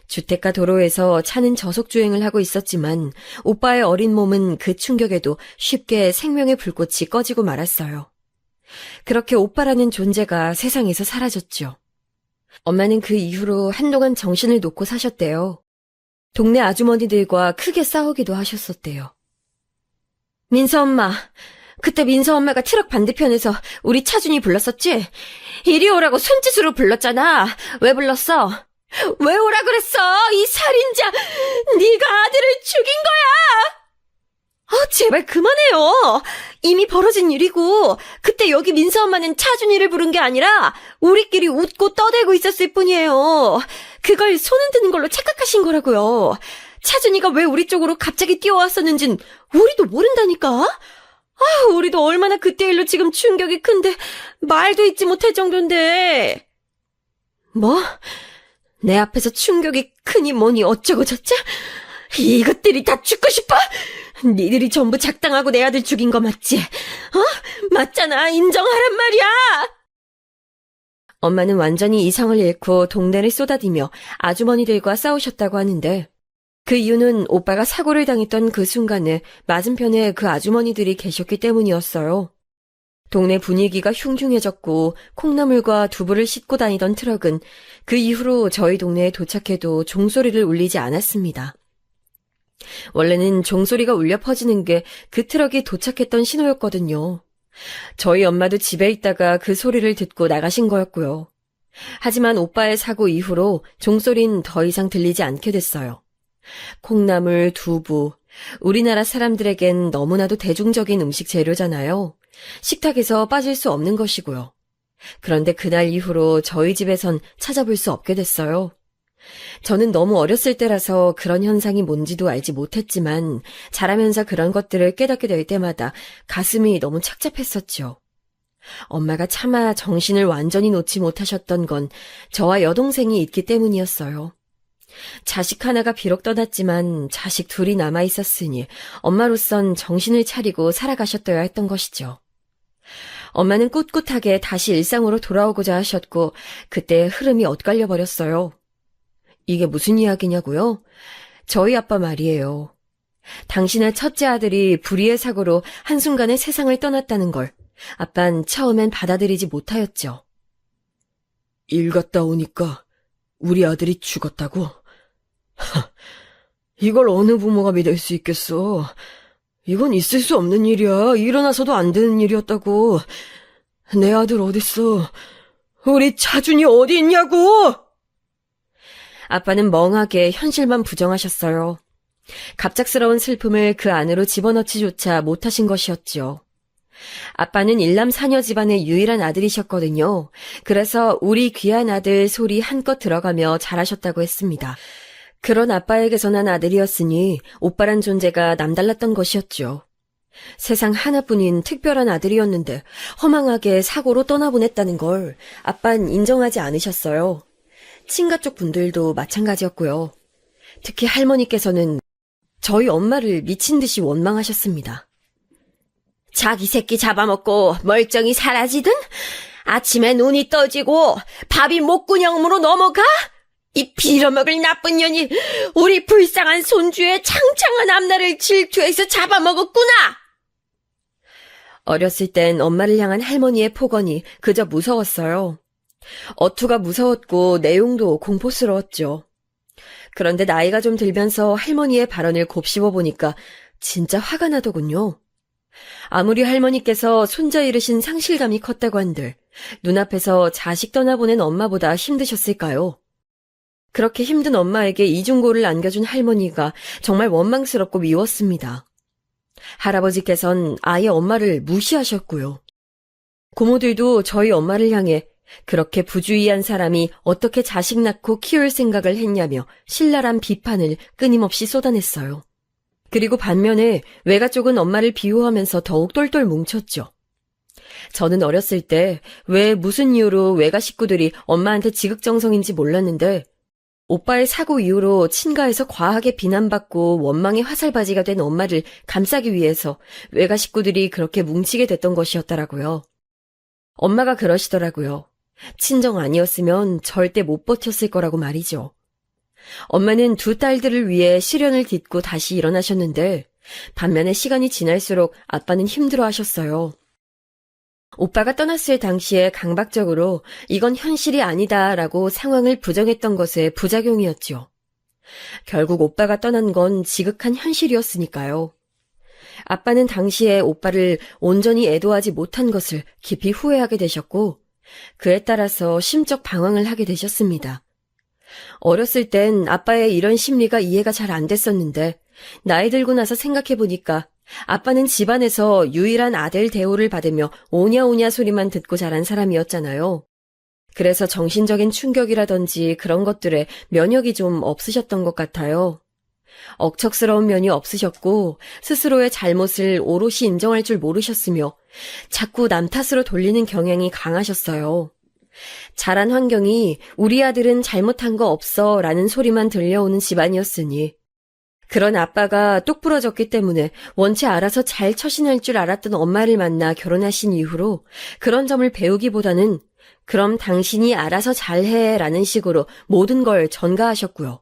주택가 도로에서 차는 저속주행을 하고 있었지만 오빠의 어린 몸은 그 충격에도 쉽게 생명의 불꽃이 꺼지고 말았어요. 그렇게 오빠라는 존재가 세상에서 사라졌죠. 엄마는 그 이후로 한동안 정신을 놓고 사셨대요. 동네 아주머니들과 크게 싸우기도 하셨었대요. 민서 엄마, 그때 민서 엄마가 트럭 반대편에서 우리 차준이 불렀었지? 이리 오라고 손짓으로 불렀잖아. 왜 불렀어? 왜 오라 그랬어? 이 살인자! 네가 아들을 죽인 거야! 제발 그만해요. 이미 벌어진 일이고 그때 여기 민서 엄마는 차준이를 부른 게 아니라 우리끼리 웃고 떠들고 있었을 뿐이에요. 그걸 손 흔드는 걸로 착각하신 거라고요. 차준이가 왜 우리 쪽으로 갑자기 뛰어왔었는진 우리도 모른다니까. 우리도 얼마나 그때 일로 지금 충격이 큰데 말도 잊지 못할 정도인데. 뭐? 내 앞에서 충격이 크니 뭐니 어쩌고 저쩌? 이것들이 다 죽고 싶어? 니들이 전부 작당하고 내 아들 죽인 거 맞지? 맞잖아. 인정하란 말이야. 엄마는 완전히 이성을 잃고 동네를 쏟아디며 아주머니들과 싸우셨다고 하는데 그 이유는 오빠가 사고를 당했던 그 순간에 맞은편에 그 아주머니들이 계셨기 때문이었어요. 동네 분위기가 흉흉해졌고 콩나물과 두부를 싣고 다니던 트럭은 그 이후로 저희 동네에 도착해도 종소리를 울리지 않았습니다. 원래는 종소리가 울려 퍼지는 게 그 트럭이 도착했던 신호였거든요. 저희 엄마도 집에 있다가 그 소리를 듣고 나가신 거였고요. 하지만 오빠의 사고 이후로 종소리는 더 이상 들리지 않게 됐어요. 콩나물, 두부, 우리나라 사람들에겐 너무나도 대중적인 음식 재료잖아요. 식탁에서 빠질 수 없는 것이고요. 그런데 그날 이후로 저희 집에선 찾아볼 수 없게 됐어요. 저는 너무 어렸을 때라서 그런 현상이 뭔지도 알지 못했지만 자라면서 그런 것들을 깨닫게 될 때마다 가슴이 너무 착잡했었죠. 엄마가 차마 정신을 완전히 놓지 못하셨던 건 저와 여동생이 있기 때문이었어요. 자식 하나가 비록 떠났지만 자식 둘이 남아 있었으니 엄마로선 정신을 차리고 살아가셨어야 했던 것이죠. 엄마는 꿋꿋하게 다시 일상으로 돌아오고자 하셨고 그때 흐름이 엇갈려 버렸어요. 이게 무슨 이야기냐고요? 저희 아빠 말이에요. 당신의 첫째 아들이 불의의 사고로 한순간에 세상을 떠났다는 걸 아빤 처음엔 받아들이지 못하였죠. 일 갔다 오니까 우리 아들이 죽었다고? 이걸 어느 부모가 믿을 수 있겠어. 이건 있을 수 없는 일이야. 일어나서도 안 되는 일이었다고. 내 아들 어딨어? 우리 차준이 어디 있냐고! 아빠는 멍하게 현실만 부정하셨어요. 갑작스러운 슬픔을 그 안으로 집어넣지조차 못하신 것이었죠. 아빠는 일남 사녀 집안의 유일한 아들이셨거든요. 그래서 우리 귀한 아들 소리 한껏 들어가며 잘하셨다고 했습니다. 그런 아빠에게서 난 아들이었으니 오빠란 존재가 남달랐던 것이었죠. 세상 하나뿐인 특별한 아들이었는데 허망하게 사고로 떠나보냈다는 걸 아빤 인정하지 않으셨어요. 친가 쪽 분들도 마찬가지였고요. 특히 할머니께서는 저희 엄마를 미친 듯이 원망하셨습니다. 자기 새끼 잡아먹고 멀쩡히 사라지든 아침에 눈이 떠지고 밥이 목구멍으로 넘어가? 이 빌어먹을 나쁜 년이 우리 불쌍한 손주의 창창한 앞날을 질투해서 잡아먹었구나! 어렸을 땐 엄마를 향한 할머니의 폭언이 그저 무서웠어요. 어투가 무서웠고 내용도 공포스러웠죠. 그런데 나이가 좀 들면서 할머니의 발언을 곱씹어 보니까 진짜 화가 나더군요. 아무리 할머니께서 손자 잃으신 상실감이 컸다고 한들 눈앞에서 자식 떠나보낸 엄마보다 힘드셨을까요? 그렇게 힘든 엄마에게 이중고를 안겨준 할머니가 정말 원망스럽고 미웠습니다. 할아버지께선 아예 엄마를 무시하셨고요. 고모들도 저희 엄마를 향해 그렇게 부주의한 사람이 어떻게 자식 낳고 키울 생각을 했냐며 신랄한 비판을 끊임없이 쏟아냈어요. 그리고 반면에 외가 쪽은 엄마를 비호하면서 더욱 똘똘 뭉쳤죠. 저는 어렸을 때 왜 무슨 이유로 외가 식구들이 엄마한테 지극정성인지 몰랐는데 오빠의 사고 이후로 친가에서 과하게 비난받고 원망의 화살바지가 된 엄마를 감싸기 위해서 외가 식구들이 그렇게 뭉치게 됐던 것이었더라고요. 엄마가 그러시더라고요. 친정 아니었으면 절대 못 버텼을 거라고 말이죠. 엄마는 두 딸들을 위해 시련을 딛고 다시 일어나셨는데 반면에 시간이 지날수록 아빠는 힘들어하셨어요. 오빠가 떠났을 당시에 강박적으로 이건 현실이 아니다라고 상황을 부정했던 것의 부작용이었죠. 결국 오빠가 떠난 건 지극한 현실이었으니까요. 아빠는 당시에 오빠를 온전히 애도하지 못한 것을 깊이 후회하게 되셨고 그에 따라서 심적 방황을 하게 되셨습니다. 어렸을 땐 아빠의 이런 심리가 이해가 잘 안 됐었는데 나이 들고 나서 생각해보니까 아빠는 집안에서 유일한 아들 대우를 받으며 오냐오냐 소리만 듣고 자란 사람이었잖아요. 그래서 정신적인 충격이라든지 그런 것들에 면역이 좀 없으셨던 것 같아요. 억척스러운 면이 없으셨고 스스로의 잘못을 오롯이 인정할 줄 모르셨으며 자꾸 남 탓으로 돌리는 경향이 강하셨어요. 자란 환경이 우리 아들은 잘못한 거 없어 라는 소리만 들려오는 집안이었으니 그런 아빠가 똑 부러졌기 때문에 원체 알아서 잘 처신할 줄 알았던 엄마를 만나 결혼하신 이후로 그런 점을 배우기보다는 그럼 당신이 알아서 잘해 라는 식으로 모든 걸 전가하셨고요.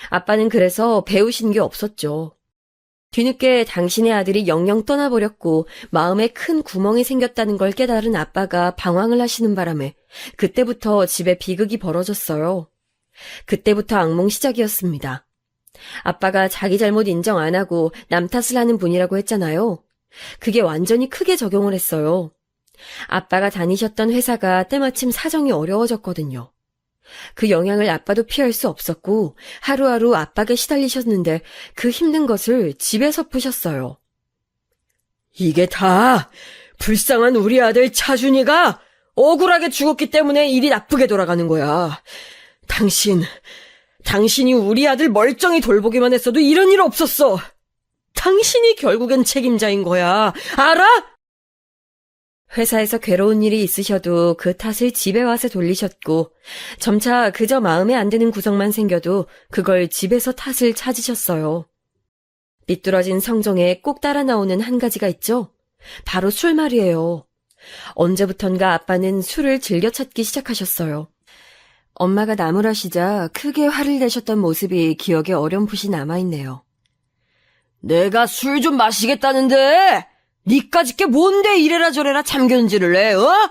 아빠는 그래서 배우신 게 없었죠. 뒤늦게 당신의 아들이 영영 떠나버렸고 마음에 큰 구멍이 생겼다는 걸 깨달은 아빠가 방황을 하시는 바람에 그때부터 집에 비극이 벌어졌어요. 그때부터 악몽 시작이었습니다. 아빠가 자기 잘못 인정 안 하고 남 탓을 하는 분이라고 했잖아요. 그게 완전히 크게 적용을 했어요. 아빠가 다니셨던 회사가 때마침 사정이 어려워졌거든요. 그 영향을 아빠도 피할 수 없었고 하루하루 압박에 시달리셨는데 그 힘든 것을 집에서 푸셨어요. 이게 다 불쌍한 우리 아들 차준이가 억울하게 죽었기 때문에 일이 나쁘게 돌아가는 거야. 당신이 우리 아들 멀쩡히 돌보기만 했어도 이런 일 없었어. 당신이 결국엔 책임자인 거야. 알아? 회사에서 괴로운 일이 있으셔도 그 탓을 집에 와서 돌리셨고 점차 그저 마음에 안 드는 구석만 생겨도 그걸 집에서 탓을 찾으셨어요. 삐뚤어진 성정에 꼭 따라 나오는 한 가지가 있죠. 바로 술 말이에요. 언제부턴가 아빠는 술을 즐겨 찾기 시작하셨어요. 엄마가 나무라시자 크게 화를 내셨던 모습이 기억에 어렴풋이 남아있네요. 내가 술 좀 마시겠다는데 니까짓 게 뭔데 이래라 저래라 참견질을 해, 어?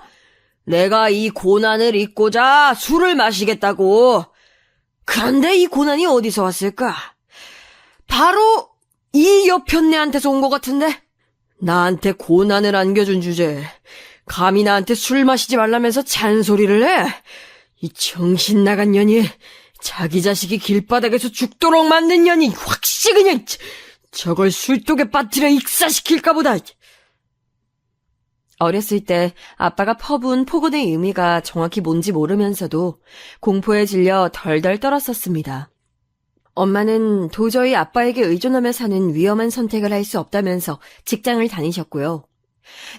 내가 이 고난을 잊고자 술을 마시겠다고. 그런데 이 고난이 어디서 왔을까? 바로 이 여편네한테서 온 것 같은데? 나한테 고난을 안겨준 주제에 감히 나한테 술 마시지 말라면서 잔소리를 해? 이 정신 나간 년이 자기 자식이 길바닥에서 죽도록 만든 년이 확시 그냥 저걸 술독에 빠뜨려 익사시킬까 보다. 어렸을 때 아빠가 퍼부은 폭언의 의미가 정확히 뭔지 모르면서도 공포에 질려 덜덜 떨었었습니다. 엄마는 도저히 아빠에게 의존하며 사는 위험한 선택을 할 수 없다면서 직장을 다니셨고요.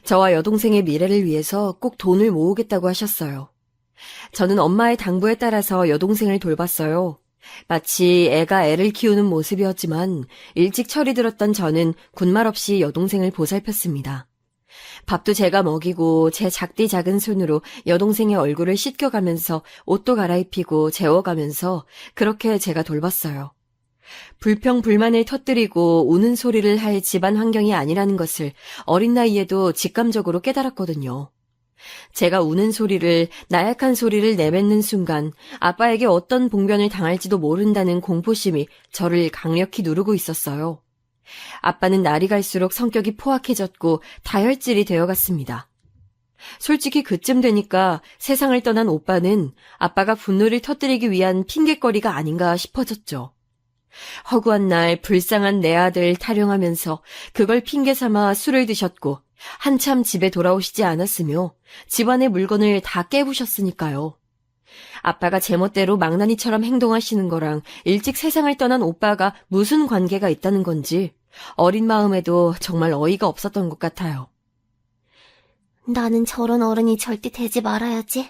저와 여동생의 미래를 위해서 꼭 돈을 모으겠다고 하셨어요. 저는 엄마의 당부에 따라서 여동생을 돌봤어요. 마치 애가 애를 키우는 모습이었지만 일찍 철이 들었던 저는 군말 없이 여동생을 보살폈습니다. 밥도 제가 먹이고 제 작디 작은 손으로 여동생의 얼굴을 씻겨가면서 옷도 갈아입히고 재워가면서 그렇게 제가 돌봤어요. 불평 불만을 터뜨리고 우는 소리를 할 집안 환경이 아니라는 것을 어린 나이에도 직감적으로 깨달았거든요. 제가 우는 소리를, 나약한 소리를 내뱉는 순간 아빠에게 어떤 봉변을 당할지도 모른다는 공포심이 저를 강력히 누르고 있었어요. 아빠는 날이 갈수록 성격이 포악해졌고 다혈질이 되어갔습니다. 솔직히 그쯤 되니까 세상을 떠난 오빠는 아빠가 분노를 터뜨리기 위한 핑곗거리가 아닌가 싶어졌죠. 허구한 날 불쌍한 내 아들 타령하면서 그걸 핑계 삼아 술을 드셨고 한참 집에 돌아오시지 않았으며 집안의 물건을 다 깨부셨으니까요. 아빠가 제멋대로 망나니처럼 행동하시는 거랑 일찍 세상을 떠난 오빠가 무슨 관계가 있다는 건지 어린 마음에도 정말 어이가 없었던 것 같아요. 나는 저런 어른이 절대 되지 말아야지.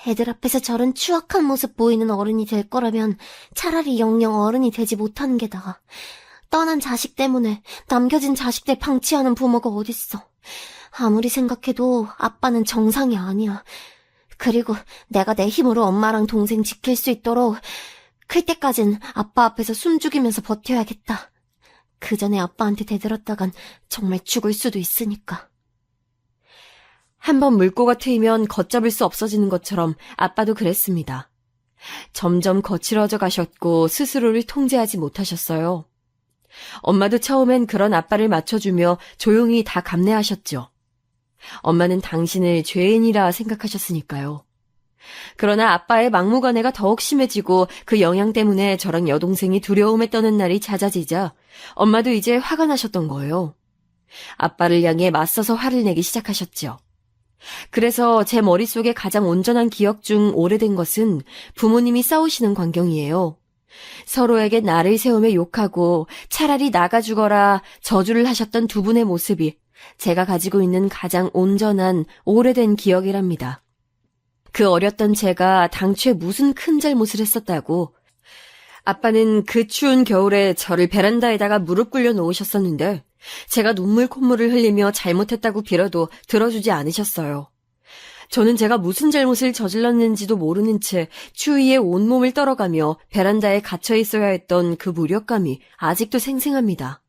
애들 앞에서 저런 추악한 모습 보이는 어른이 될 거라면 차라리 영영 어른이 되지 못하는 게 나아. 떠난 자식 때문에 남겨진 자식들 방치하는 부모가 어딨어. 아무리 생각해도 아빠는 정상이 아니야. 그리고 내가 내 힘으로 엄마랑 동생 지킬 수 있도록 클 때까진 아빠 앞에서 숨죽이면서 버텨야겠다. 그 전에 아빠한테 대들었다간 정말 죽을 수도 있으니까. 한번 물꼬가 트이면 걷잡을 수 없어지는 것처럼 아빠도 그랬습니다. 점점 거칠어져 가셨고 스스로를 통제하지 못하셨어요. 엄마도 처음엔 그런 아빠를 맞춰주며 조용히 다 감내하셨죠. 엄마는 당신을 죄인이라 생각하셨으니까요. 그러나 아빠의 막무가내가 더욱 심해지고 그 영향 때문에 저랑 여동생이 두려움에 떠는 날이 잦아지자 엄마도 이제 화가 나셨던 거예요. 아빠를 향해 맞서서 화를 내기 시작하셨죠. 그래서 제 머릿속에 가장 온전한 기억 중 오래된 것은 부모님이 싸우시는 광경이에요. 서로에게 나를 세우며 욕하고 차라리 나가 죽어라 저주를 하셨던 두 분의 모습이 제가 가지고 있는 가장 온전한 오래된 기억이랍니다. 그 어렸던 제가 당초에 무슨 큰 잘못을 했었다고. 아빠는 그 추운 겨울에 저를 베란다에다가 무릎 꿇려 놓으셨었는데 제가 눈물 콧물을 흘리며 잘못했다고 빌어도 들어주지 않으셨어요. 저는 제가 무슨 잘못을 저질렀는지도 모르는 채 추위에 온몸을 떨어가며 베란다에 갇혀 있어야 했던 그 무력감이 아직도 생생합니다.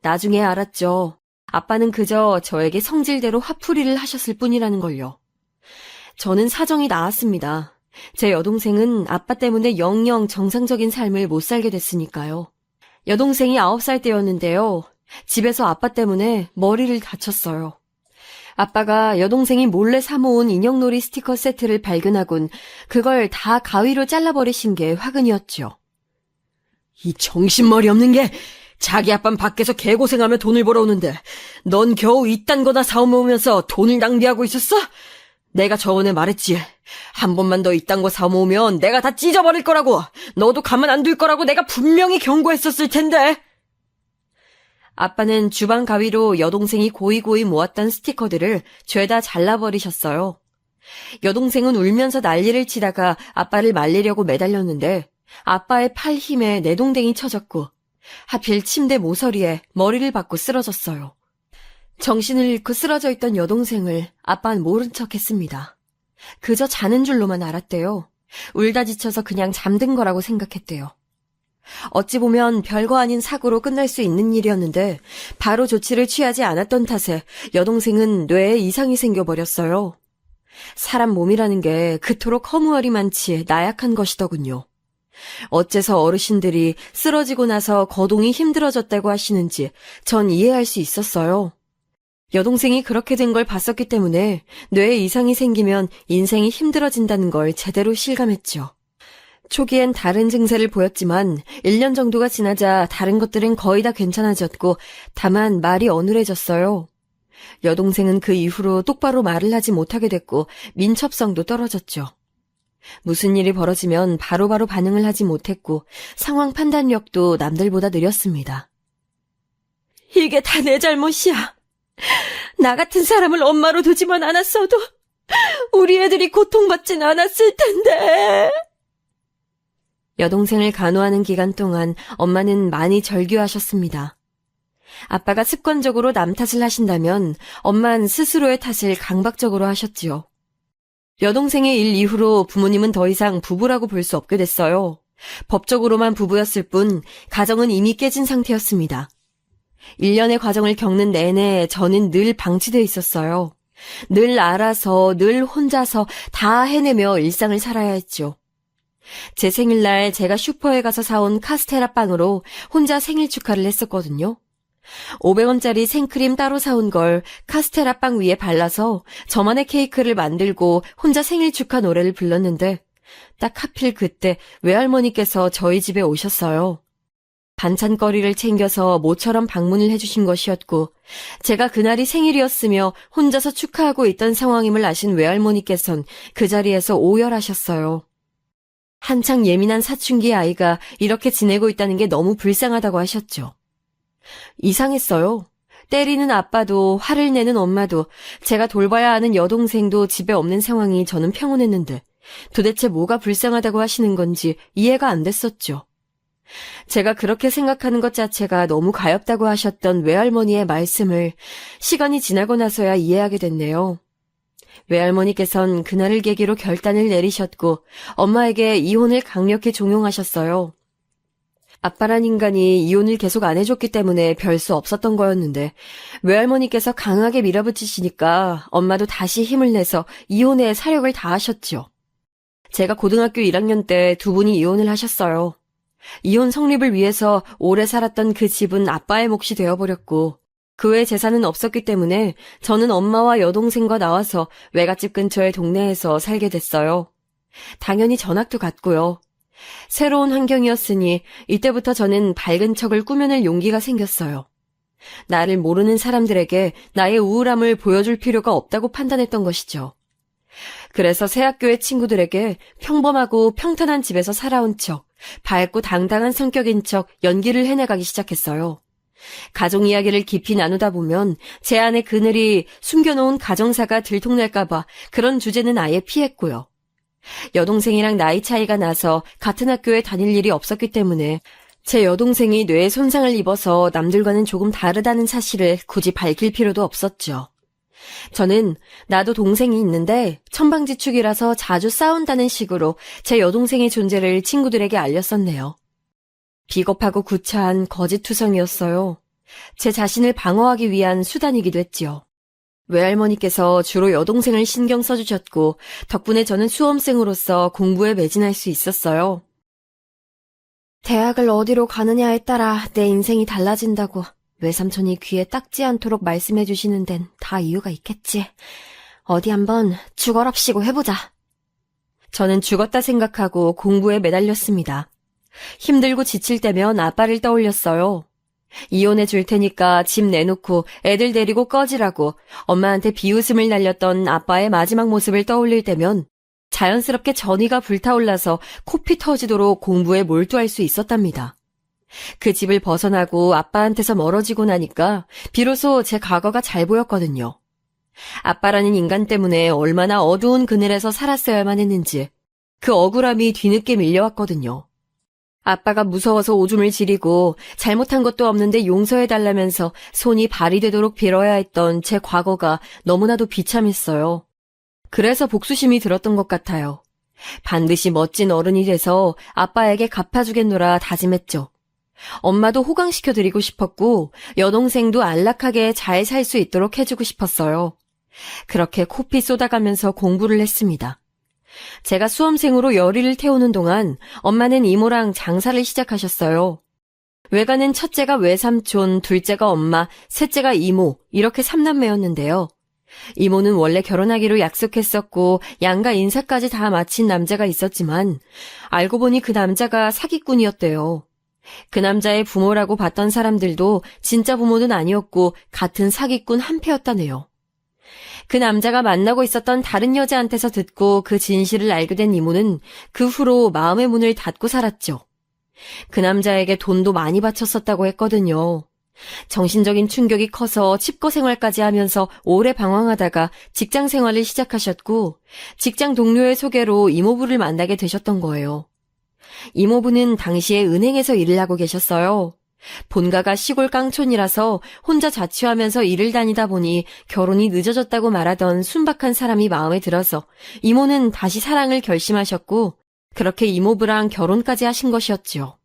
나중에 알았죠. 아빠는 그저 저에게 성질대로 화풀이를 하셨을 뿐이라는 걸요. 저는 사정이 나았습니다. 제 여동생은 아빠 때문에 영영 정상적인 삶을 못 살게 됐으니까요. 여동생이 9살 때였는데요. 집에서 아빠 때문에 머리를 다쳤어요. 아빠가 여동생이 몰래 사모은 인형놀이 스티커 세트를 발견하곤 그걸 다 가위로 잘라버리신 게 화근이었죠. 이 정신머리 없는 게 자기 아빠는 밖에서 개고생하며 돈을 벌어오는데 넌 겨우 이딴 거나 사모으면서 돈을 낭비하고 있었어? 내가 저번에 말했지. 한 번만 더 이딴 거 사모으면 내가 다 찢어버릴 거라고. 너도 가만 안 둘 거라고 내가 분명히 경고했었을 텐데. 아빠는 주방 가위로 여동생이 고이고이 모았던 스티커들을 죄다 잘라버리셨어요. 여동생은 울면서 난리를 치다가 아빠를 말리려고 매달렸는데 아빠의 팔 힘에 내동댕이 쳐졌고 하필 침대 모서리에 머리를 박고 쓰러졌어요. 정신을 잃고 쓰러져 있던 여동생을 아빠는 모른 척 했습니다. 그저 자는 줄로만 알았대요. 울다 지쳐서 그냥 잠든 거라고 생각했대요. 어찌 보면 별거 아닌 사고로 끝날 수 있는 일이었는데 바로 조치를 취하지 않았던 탓에 여동생은 뇌에 이상이 생겨버렸어요. 사람 몸이라는 게 그토록 허무하리 많지 나약한 것이더군요. 어째서 어르신들이 쓰러지고 나서 거동이 힘들어졌다고 하시는지 전 이해할 수 있었어요. 여동생이 그렇게 된 걸 봤었기 때문에 뇌에 이상이 생기면 인생이 힘들어진다는 걸 제대로 실감했죠. 초기엔 다른 증세를 보였지만 1년 정도가 지나자 다른 것들은 거의 다 괜찮아졌고 다만 말이 어눌해졌어요. 여동생은 그 이후로 똑바로 말을 하지 못하게 됐고 민첩성도 떨어졌죠. 무슨 일이 벌어지면 바로바로 반응을 하지 못했고 상황 판단력도 남들보다 느렸습니다. 이게 다 내 잘못이야. 나 같은 사람을 엄마로 두지만 않았어도 우리 애들이 고통받진 않았을 텐데. 여동생을 간호하는 기간 동안 엄마는 많이 절규하셨습니다. 아빠가 습관적으로 남 탓을 하신다면 엄마는 스스로의 탓을 강박적으로 하셨지요. 여동생의 일 이후로 부모님은 더 이상 부부라고 볼 수 없게 됐어요. 법적으로만 부부였을 뿐 가정은 이미 깨진 상태였습니다. 1년의 과정을 겪는 내내 저는 늘 방치돼 있었어요. 늘 알아서 늘 혼자서 다 해내며 일상을 살아야 했죠. 제 생일날 제가 슈퍼에 가서 사온 카스테라 빵으로 혼자 생일 축하를 했었거든요. 500원짜리 생크림 따로 사온 걸 카스테라 빵 위에 발라서 저만의 케이크를 만들고 혼자 생일 축하 노래를 불렀는데 딱 하필 그때 외할머니께서 저희 집에 오셨어요. 반찬거리를 챙겨서 모처럼 방문을 해주신 것이었고 제가 그날이 생일이었으며 혼자서 축하하고 있던 상황임을 아신 외할머니께선 그 자리에서 오열하셨어요. 한창 예민한 사춘기 아이가 이렇게 지내고 있다는 게 너무 불쌍하다고 하셨죠. 이상했어요. 때리는 아빠도 화를 내는 엄마도 제가 돌봐야 하는 여동생도 집에 없는 상황이 저는 평온했는데 도대체 뭐가 불쌍하다고 하시는 건지 이해가 안 됐었죠. 제가 그렇게 생각하는 것 자체가 너무 가엽다고 하셨던 외할머니의 말씀을 시간이 지나고 나서야 이해하게 됐네요. 외할머니께선 그날을 계기로 결단을 내리셨고 엄마에게 이혼을 강력히 종용하셨어요. 아빠란 인간이 이혼을 계속 안 해줬기 때문에 별 수 없었던 거였는데 외할머니께서 강하게 밀어붙이시니까 엄마도 다시 힘을 내서 이혼에 사력을 다하셨죠. 제가 고등학교 1학년 때 두 분이 이혼을 하셨어요. 이혼 성립을 위해서 오래 살았던 그 집은 아빠의 몫이 되어버렸고 그 외 재산은 없었기 때문에 저는 엄마와 여동생과 나와서 외갓집 근처의 동네에서 살게 됐어요. 당연히 전학도 갔고요. 새로운 환경이었으니 이때부터 저는 밝은 척을 꾸며낼 용기가 생겼어요. 나를 모르는 사람들에게 나의 우울함을 보여줄 필요가 없다고 판단했던 것이죠. 그래서 새 학교의 친구들에게 평범하고 평탄한 집에서 살아온 척, 밝고 당당한 성격인 척 연기를 해나가기 시작했어요. 가정 이야기를 깊이 나누다 보면 제 안에 그늘이 숨겨놓은 가정사가 들통날까봐 그런 주제는 아예 피했고요. 여동생이랑 나이 차이가 나서 같은 학교에 다닐 일이 없었기 때문에 제 여동생이 뇌에 손상을 입어서 남들과는 조금 다르다는 사실을 굳이 밝힐 필요도 없었죠. 저는 나도 동생이 있는데 천방지축이라서 자주 싸운다는 식으로 제 여동생의 존재를 친구들에게 알렸었네요. 비겁하고 구차한 거짓투성이었어요. 제 자신을 방어하기 위한 수단이기도 했지요. 외할머니께서 주로 여동생을 신경 써주셨고 덕분에 저는 수험생으로서 공부에 매진할 수 있었어요. 대학을 어디로 가느냐에 따라 내 인생이 달라진다고 외삼촌이 귀에 딱지 않도록 말씀해 주시는 데는 다 이유가 있겠지. 어디 한번 죽어랍시고 해보자. 저는 죽었다 생각하고 공부에 매달렸습니다. 힘들고 지칠 때면 아빠를 떠올렸어요. 이혼해 줄 테니까 집 내놓고 애들 데리고 꺼지라고 엄마한테 비웃음을 날렸던 아빠의 마지막 모습을 떠올릴 때면 자연스럽게 전의가 불타올라서 코피 터지도록 공부에 몰두할 수 있었답니다. 그 집을 벗어나고 아빠한테서 멀어지고 나니까 비로소 제 과거가 잘 보였거든요. 아빠라는 인간 때문에 얼마나 어두운 그늘에서 살았어야만 했는지 그 억울함이 뒤늦게 밀려왔거든요. 아빠가 무서워서 오줌을 지리고 잘못한 것도 없는데 용서해달라면서 손이 발이 되도록 빌어야 했던 제 과거가 너무나도 비참했어요. 그래서 복수심이 들었던 것 같아요. 반드시 멋진 어른이 돼서 아빠에게 갚아주겠노라 다짐했죠. 엄마도 호강시켜드리고 싶었고 여동생도 안락하게 잘 살 수 있도록 해주고 싶었어요. 그렇게 코피 쏟아가면서 공부를 했습니다. 제가 수험생으로 열의를 태우는 동안 엄마는 이모랑 장사를 시작하셨어요. 외가는 첫째가 외삼촌, 둘째가 엄마, 셋째가 이모 이렇게 3남매였는데요. 이모는 원래 결혼하기로 약속했었고 양가 인사까지 다 마친 남자가 있었지만 알고 보니 그 남자가 사기꾼이었대요. 그 남자의 부모라고 봤던 사람들도 진짜 부모는 아니었고 같은 사기꾼 한패였다네요. 그 남자가 만나고 있었던 다른 여자한테서 듣고 그 진실을 알게 된 이모는 그 후로 마음의 문을 닫고 살았죠. 그 남자에게 돈도 많이 바쳤었다고 했거든요. 정신적인 충격이 커서 칩거 생활까지 하면서 오래 방황하다가 직장 생활을 시작하셨고 직장 동료의 소개로 이모부를 만나게 되셨던 거예요. 이모부는 당시에 은행에서 일을 하고 계셨어요. 본가가 시골 깡촌이라서 혼자 자취하면서 일을 다니다 보니 결혼이 늦어졌다고 말하던 순박한 사람이 마음에 들어서 이모는 다시 사랑을 결심하셨고 그렇게 이모부랑 결혼까지 하신 것이었지요.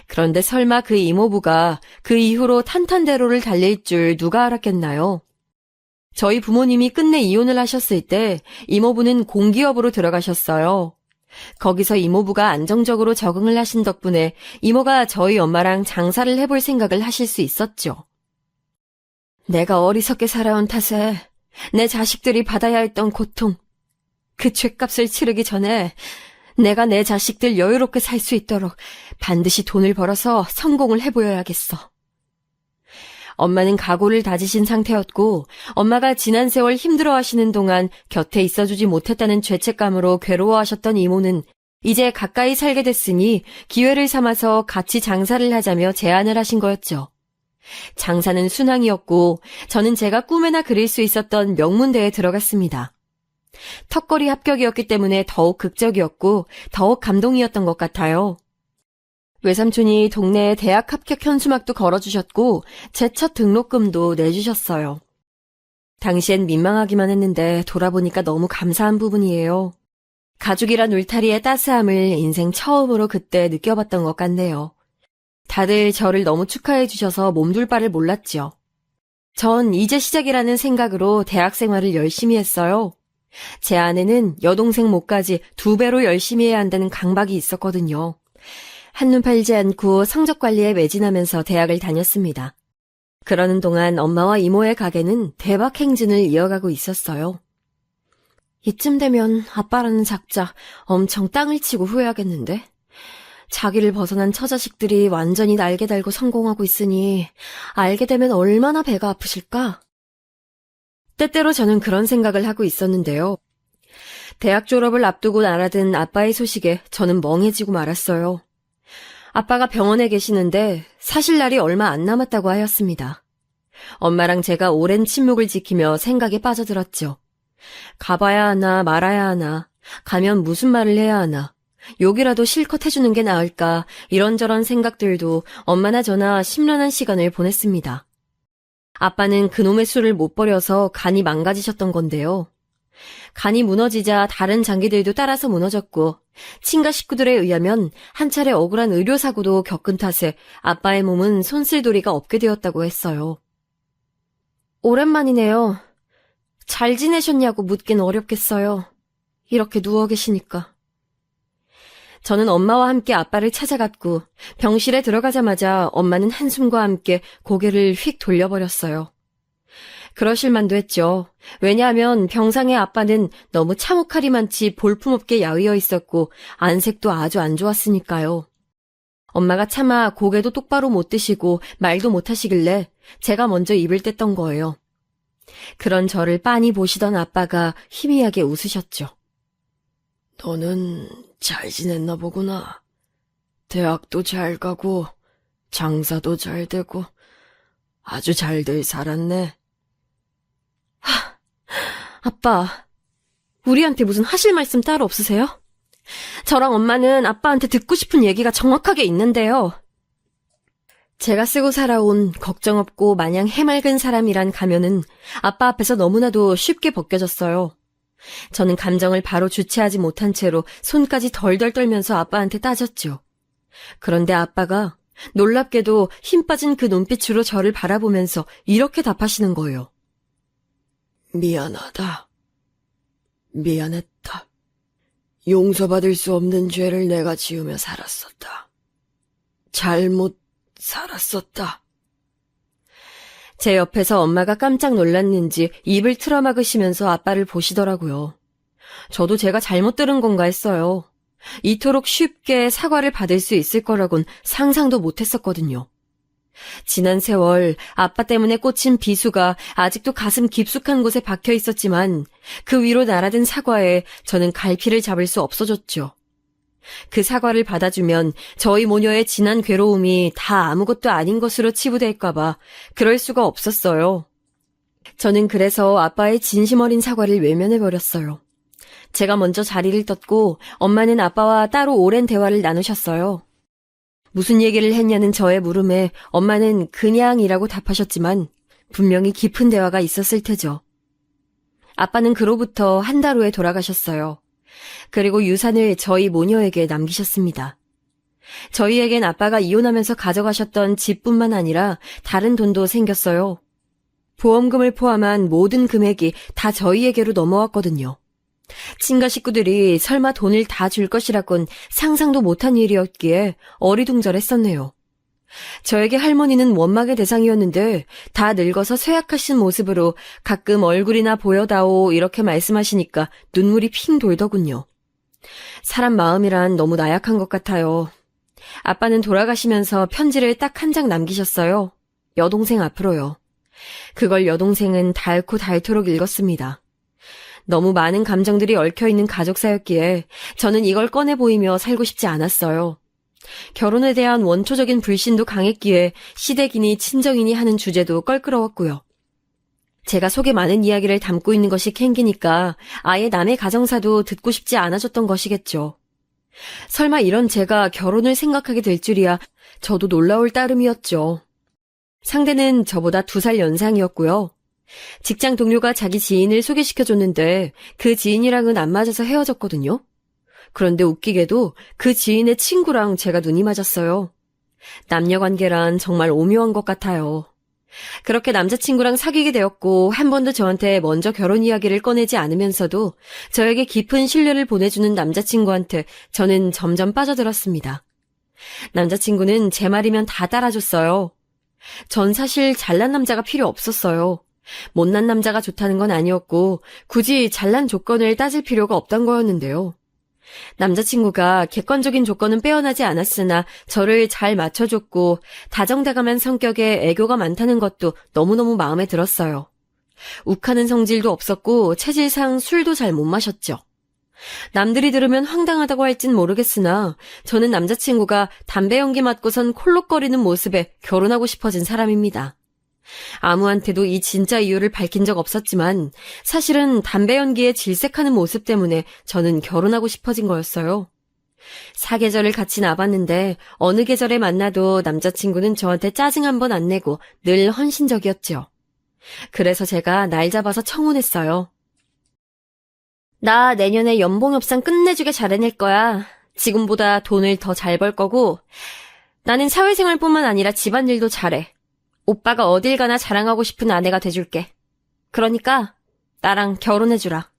그런데 설마 그 이모부가 그 이후로 탄탄대로를 달릴 줄 누가 알았겠나요? 저희 부모님이 끝내 이혼을 하셨을 때 이모부는 공기업으로 들어가셨어요. 거기서 이모부가 안정적으로 적응을 하신 덕분에 이모가 저희 엄마랑 장사를 해볼 생각을 하실 수 있었죠. 내가 어리석게 살아온 탓에 내 자식들이 받아야 했던 고통, 그 죗값을 치르기 전에 내가 내 자식들 여유롭게 살 수 있도록 반드시 돈을 벌어서 성공을 해보여야겠어. 엄마는 각오를 다지신 상태였고 엄마가 지난 세월 힘들어하시는 동안 곁에 있어주지 못했다는 죄책감으로 괴로워하셨던 이모는 이제 가까이 살게 됐으니 기회를 삼아서 같이 장사를 하자며 제안을 하신 거였죠. 장사는 순항이었고 저는 제가 꿈에나 그릴 수 있었던 명문대에 들어갔습니다. 턱걸이 합격이었기 때문에 더욱 극적이었고 더욱 감동이었던 것 같아요. 외삼촌이 동네에 대학 합격 현수막도 걸어주셨고 제 첫 등록금도 내주셨어요. 당시엔 민망하기만 했는데 돌아보니까 너무 감사한 부분이에요. 가족이란 울타리의 따스함을 인생 처음으로 그때 느껴봤던 것 같네요. 다들 저를 너무 축하해 주셔서 몸둘 바를 몰랐죠. 전 이제 시작이라는 생각으로 대학 생활을 열심히 했어요. 제 안에는 여동생 몫까지 2배로 열심히 해야 한다는 강박이 있었거든요. 한눈 팔지 않고 성적 관리에 매진하면서 대학을 다녔습니다. 그러는 동안 엄마와 이모의 가게는 대박 행진을 이어가고 있었어요. 이쯤 되면 아빠라는 작자 엄청 땅을 치고 후회하겠는데? 자기를 벗어난 처자식들이 완전히 날개 달고 성공하고 있으니 알게 되면 얼마나 배가 아프실까? 때때로 저는 그런 생각을 하고 있었는데요. 대학 졸업을 앞두고 날아든 아빠의 소식에 저는 멍해지고 말았어요. 아빠가 병원에 계시는데 사실 날이 얼마 안 남았다고 하였습니다. 엄마랑 제가 오랜 침묵을 지키며 생각에 빠져들었죠. 가봐야 하나 말아야 하나, 가면 무슨 말을 해야 하나, 욕이라도 실컷 해주는 게 나을까 이런저런 생각들도 엄마나 저나 심란한 시간을 보냈습니다. 아빠는 그놈의 술을 못 버려서 간이 망가지셨던 건데요. 간이 무너지자 다른 장기들도 따라서 무너졌고 친가 식구들에 의하면 한 차례 억울한 의료사고도 겪은 탓에 아빠의 몸은 손쓸도리가 없게 되었다고 했어요. 오랜만이네요. 잘 지내셨냐고 묻긴 어렵겠어요. 이렇게 누워 계시니까. 저는 엄마와 함께 아빠를 찾아갔고 병실에 들어가자마자 엄마는 한숨과 함께 고개를 휙 돌려버렸어요. 그러실 만도 했죠. 왜냐하면 병상의 아빠는 너무 참혹하리 많지 볼품없게 야위어 있었고 안색도 아주 안 좋았으니까요. 엄마가 차마 고개도 똑바로 못 드시고 말도 못 하시길래 제가 먼저 입을 뗐던 거예요. 그런 저를 빤히 보시던 아빠가 희미하게 웃으셨죠. 너는 잘 지냈나 보구나. 대학도 잘 가고 장사도 잘 되고 아주 잘들 살았네. 아빠, 우리한테 무슨 하실 말씀 따로 없으세요? 저랑 엄마는 아빠한테 듣고 싶은 얘기가 정확하게 있는데요. 제가 쓰고 살아온 걱정 없고 마냥 해맑은 사람이란 가면은 아빠 앞에서 너무나도 쉽게 벗겨졌어요. 저는 감정을 바로 주체하지 못한 채로 손까지 덜덜 떨면서 아빠한테 따졌죠. 그런데 아빠가 놀랍게도 힘 빠진 그 눈빛으로 저를 바라보면서 이렇게 답하시는 거예요. 미안하다. 미안했다. 용서받을 수 없는 죄를 내가 지으며 살았었다. 잘못 살았었다. 제 옆에서 엄마가 깜짝 놀랐는지 입을 틀어막으시면서 아빠를 보시더라고요. 저도 제가 잘못 들은 건가 했어요. 이토록 쉽게 사과를 받을 수 있을 거라곤 상상도 못했었거든요. 지난 세월 아빠 때문에 꽂힌 비수가 아직도 가슴 깊숙한 곳에 박혀 있었지만 그 위로 날아든 사과에 저는 갈피를 잡을 수 없어졌죠. 그 사과를 받아주면 저희 모녀의 지난 괴로움이 다 아무것도 아닌 것으로 치부될까봐 그럴 수가 없었어요. 저는 그래서 아빠의 진심 어린 사과를 외면해버렸어요. 제가 먼저 자리를 떴고 엄마는 아빠와 따로 오랜 대화를 나누셨어요. 무슨 얘기를 했냐는 저의 물음에 엄마는 그냥이라고 답하셨지만 분명히 깊은 대화가 있었을 테죠. 아빠는 그로부터 한 달 후에 돌아가셨어요. 그리고 유산을 저희 모녀에게 남기셨습니다. 저희에겐 아빠가 이혼하면서 가져가셨던 집뿐만 아니라 다른 돈도 생겼어요. 보험금을 포함한 모든 금액이 다 저희에게로 넘어왔거든요. 친가 식구들이 설마 돈을 다 줄 것이라곤 상상도 못한 일이었기에 어리둥절했었네요. 저에게 할머니는 원망의 대상이었는데 다 늙어서 쇠약하신 모습으로 가끔 얼굴이나 보여다오 이렇게 말씀하시니까 눈물이 핑 돌더군요. 사람 마음이란 너무 나약한 것 같아요. 아빠는 돌아가시면서 편지를 딱 한 장 남기셨어요. 여동생 앞으로요. 그걸 여동생은 닳고 닳도록 읽었습니다. 너무 많은 감정들이 얽혀있는 가족사였기에 저는 이걸 꺼내 보이며 살고 싶지 않았어요. 결혼에 대한 원초적인 불신도 강했기에 시댁이니 친정이니 하는 주제도 껄끄러웠고요. 제가 속에 많은 이야기를 담고 있는 것이 캥기니까 아예 남의 가정사도 듣고 싶지 않아졌던 것이겠죠. 설마 이런 제가 결혼을 생각하게 될 줄이야 저도 놀라울 따름이었죠. 상대는 저보다 2살 연상이었고요. 직장 동료가 자기 지인을 소개시켜줬는데 그 지인이랑은 안 맞아서 헤어졌거든요. 그런데 웃기게도 그 지인의 친구랑 제가 눈이 맞았어요. 남녀관계란 정말 오묘한 것 같아요. 그렇게 남자친구랑 사귀게 되었고 한 번도 저한테 먼저 결혼 이야기를 꺼내지 않으면서도 저에게 깊은 신뢰를 보내주는 남자친구한테 저는 점점 빠져들었습니다. 남자친구는 제 말이면 다 따라줬어요. 전 사실 잘난 남자가 필요 없었어요. 못난 남자가 좋다는 건 아니었고 굳이 잘난 조건을 따질 필요가 없단 거였는데요. 남자친구가 객관적인 조건은 빼어나지 않았으나 저를 잘 맞춰줬고 다정다감한 성격에 애교가 많다는 것도 너무너무 마음에 들었어요. 욱하는 성질도 없었고 체질상 술도 잘 못 마셨죠. 남들이 들으면 황당하다고 할진 모르겠으나 저는 남자친구가 담배 연기 맡고선 콜록거리는 모습에 결혼하고 싶어진 사람입니다. 아무한테도 이 진짜 이유를 밝힌 적 없었지만 사실은 담배 연기에 질색하는 모습 때문에 저는 결혼하고 싶어진 거였어요. 사계절을 같이 나봤는데 어느 계절에 만나도 남자친구는 저한테 짜증 한 번 안 내고 늘 헌신적이었죠. 그래서 제가 날 잡아서 청혼했어요. 나 내년에 연봉 협상 끝내주게 잘해낼 거야. 지금보다 돈을 더 잘 벌 거고, 나는 사회생활뿐만 아니라 집안일도 잘해. 오빠가 어딜 가나 자랑하고 싶은 아내가 돼줄게. 그러니까 나랑 결혼해주라.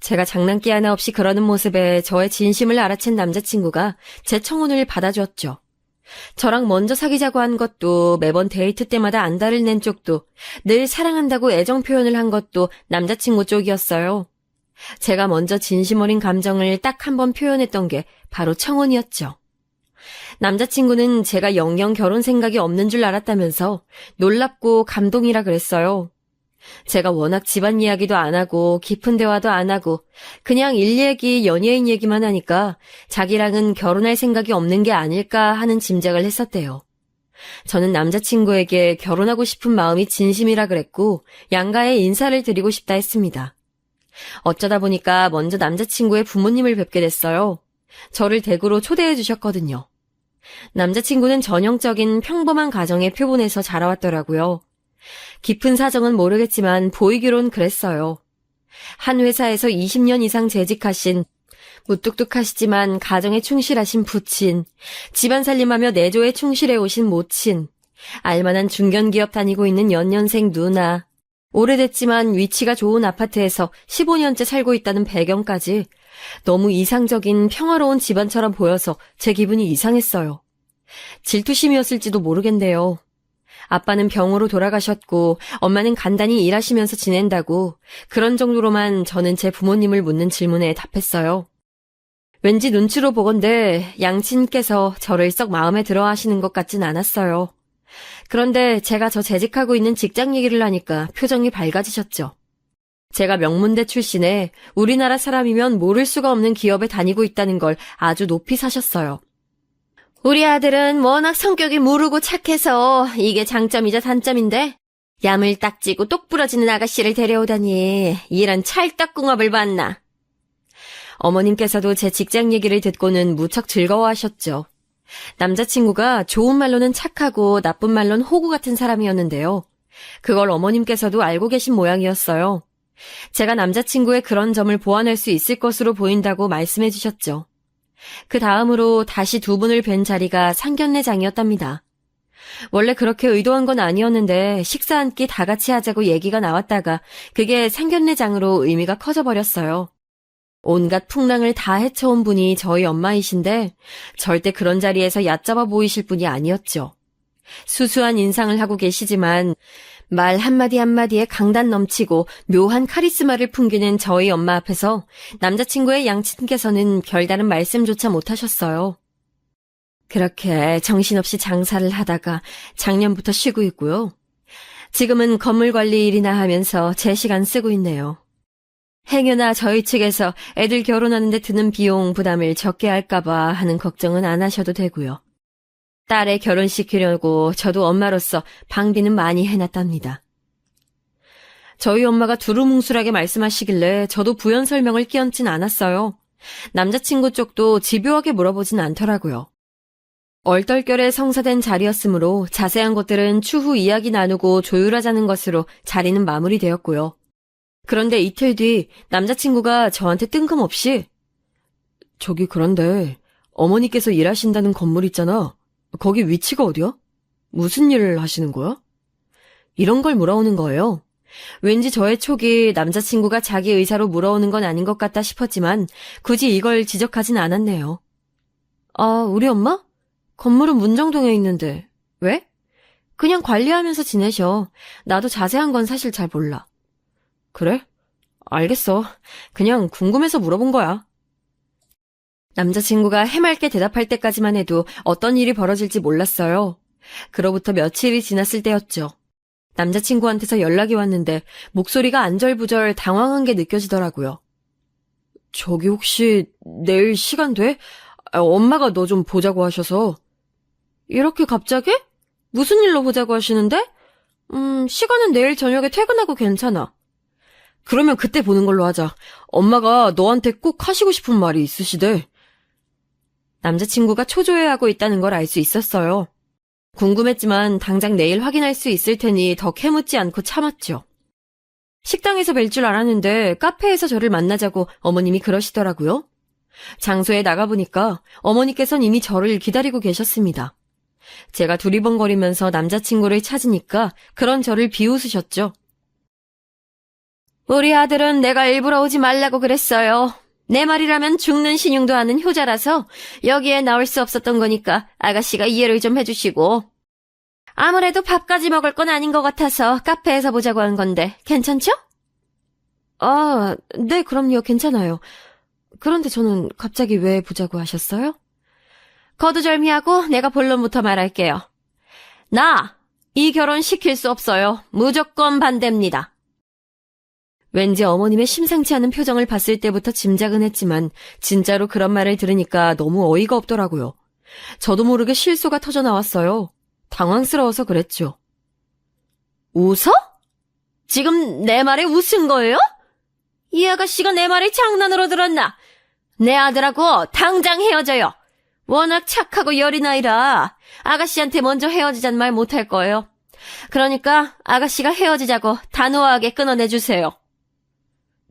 제가 장난기 하나 없이 그러는 모습에 저의 진심을 알아챈 남자친구가 제 청혼을 받아주었죠. 저랑 먼저 사귀자고 한 것도, 매번 데이트 때마다 안달을 낸 쪽도, 늘 사랑한다고 애정 표현을 한 것도 남자친구 쪽이었어요. 제가 먼저 진심 어린 감정을 딱 한 번 표현했던 게 바로 청혼이었죠. 남자친구는 제가 영영 결혼 생각이 없는 줄 알았다면서 놀랍고 감동이라 그랬어요. 제가 워낙 집안 이야기도 안 하고 깊은 대화도 안 하고 그냥 일 얘기, 연예인 얘기만 하니까 자기랑은 결혼할 생각이 없는 게 아닐까 하는 짐작을 했었대요. 저는 남자친구에게 결혼하고 싶은 마음이 진심이라 그랬고 양가에 인사를 드리고 싶다 했습니다. 어쩌다 보니까 먼저 남자친구의 부모님을 뵙게 됐어요. 저를 댁으로 초대해 주셨거든요. 남자친구는 전형적인 평범한 가정의 표본에서 자라왔더라고요. 깊은 사정은 모르겠지만 보이기론 그랬어요. 한 회사에서 20년 이상 재직하신, 무뚝뚝하시지만 가정에 충실하신 부친, 집안 살림하며 내조에 충실해 오신 모친, 알만한 중견기업 다니고 있는 연년생 누나, 오래됐지만 위치가 좋은 아파트에서 15년째 살고 있다는 배경까지 너무 이상적인 평화로운 집안처럼 보여서 제 기분이 이상했어요. 질투심이었을지도 모르겠네요. 아빠는 병으로 돌아가셨고 엄마는 간단히 일하시면서 지낸다고 그런 정도로만 저는 제 부모님을 묻는 질문에 답했어요. 왠지 눈치로 보건대 양친께서 저를 썩 마음에 들어 하시는 것 같진 않았어요. 그런데 제가 저 재직하고 있는 직장 얘기를 하니까 표정이 밝아지셨죠. 제가 명문대 출신에 우리나라 사람이면 모를 수가 없는 기업에 다니고 있다는 걸 아주 높이 사셨어요. 우리 아들은 워낙 성격이 무르고 착해서 이게 장점이자 단점인데 얌을 딱지고 똑 부러지는 아가씨를 데려오다니 이런 찰떡궁합을 봤나. 어머님께서도 제 직장 얘기를 듣고는 무척 즐거워하셨죠. 남자친구가 좋은 말로는 착하고 나쁜 말로는 호구 같은 사람이었는데요. 그걸 어머님께서도 알고 계신 모양이었어요. 제가 남자친구의 그런 점을 보완할 수 있을 것으로 보인다고 말씀해 주셨죠. 그 다음으로 다시 두 분을 뵌 자리가 상견례장이었답니다. 원래 그렇게 의도한 건 아니었는데 식사 한 끼 다 같이 하자고 얘기가 나왔다가 그게 상견례장으로 의미가 커져버렸어요. 온갖 풍랑을 다 헤쳐온 분이 저희 엄마이신데 절대 그런 자리에서 얕잡아 보이실 분이 아니었죠. 수수한 인상을 하고 계시지만 말 한마디 한마디에 강단 넘치고 묘한 카리스마를 풍기는 저희 엄마 앞에서 남자친구의 양친께서는 별다른 말씀조차 못하셨어요. 그렇게 정신없이 장사를 하다가 작년부터 쉬고 있고요. 지금은 건물 관리 일이나 하면서 제 시간 쓰고 있네요. 행여나 저희 측에서 애들 결혼하는데 드는 비용 부담을 적게 할까봐 하는 걱정은 안 하셔도 되고요. 딸애 결혼시키려고 저도 엄마로서 방비는 많이 해놨답니다. 저희 엄마가 두루뭉술하게 말씀하시길래 저도 부연 설명을 끼얹진 않았어요. 남자친구 쪽도 집요하게 물어보진 않더라고요. 얼떨결에 성사된 자리였으므로 자세한 것들은 추후 이야기 나누고 조율하자는 것으로 자리는 마무리되었고요. 그런데 이틀 뒤 남자친구가 저한테 뜬금없이 저기 그런데 어머니께서 일하신다는 건물 있잖아. 거기 위치가 어디야? 무슨 일을 하시는 거야? 이런 걸 물어오는 거예요. 왠지 저의 촉이 남자친구가 자기 의사로 물어오는 건 아닌 것 같다 싶었지만 굳이 이걸 지적하진 않았네요. 아, 우리 엄마? 건물은 문정동에 있는데 왜? 그냥 관리하면서 지내셔. 나도 자세한 건 사실 잘 몰라. 그래? 알겠어. 그냥 궁금해서 물어본 거야. 남자친구가 해맑게 대답할 때까지만 해도 어떤 일이 벌어질지 몰랐어요. 그로부터 며칠이 지났을 때였죠. 남자친구한테서 연락이 왔는데 목소리가 안절부절 당황한 게 느껴지더라고요. 저기 혹시 내일 시간 돼? 엄마가 너 좀 보자고 하셔서. 이렇게 갑자기? 무슨 일로 보자고 하시는데? 시간은 내일 저녁에 퇴근하고 괜찮아. 그러면 그때 보는 걸로 하자. 엄마가 너한테 꼭 하시고 싶은 말이 있으시대. 남자친구가 초조해하고 있다는 걸 알 수 있었어요. 궁금했지만 당장 내일 확인할 수 있을 테니 더 캐묻지 않고 참았죠. 식당에서 뵐 줄 알았는데 카페에서 저를 만나자고 어머님이 그러시더라고요. 장소에 나가보니까 어머니께서는 이미 저를 기다리고 계셨습니다. 제가 두리번거리면서 남자친구를 찾으니까 그런 저를 비웃으셨죠. 우리 아들은 내가 일부러 오지 말라고 그랬어요. 내 말이라면 죽는 신용도 아는 효자라서 여기에 나올 수 없었던 거니까 아가씨가 이해를 좀 해주시고. 아무래도 밥까지 먹을 건 아닌 것 같아서 카페에서 보자고 한 건데 괜찮죠? 아, 네, 그럼요. 괜찮아요. 그런데 저는 갑자기 왜 보자고 하셨어요? 거두절미하고 내가 본론부터 말할게요. 나, 이 결혼 시킬 수 없어요. 무조건 반대입니다. 왠지 어머님의 심상치 않은 표정을 봤을 때부터 짐작은 했지만 진짜로 그런 말을 들으니까 너무 어이가 없더라고요. 저도 모르게 실소가 터져 나왔어요. 당황스러워서 그랬죠. 웃어? 지금 내 말에 웃은 거예요? 이 아가씨가 내 말을 장난으로 들었나? 내 아들하고 당장 헤어져요. 워낙 착하고 여린 아이라 아가씨한테 먼저 헤어지자는 말 못할 거예요. 그러니까 아가씨가 헤어지자고 단호하게 끊어내주세요.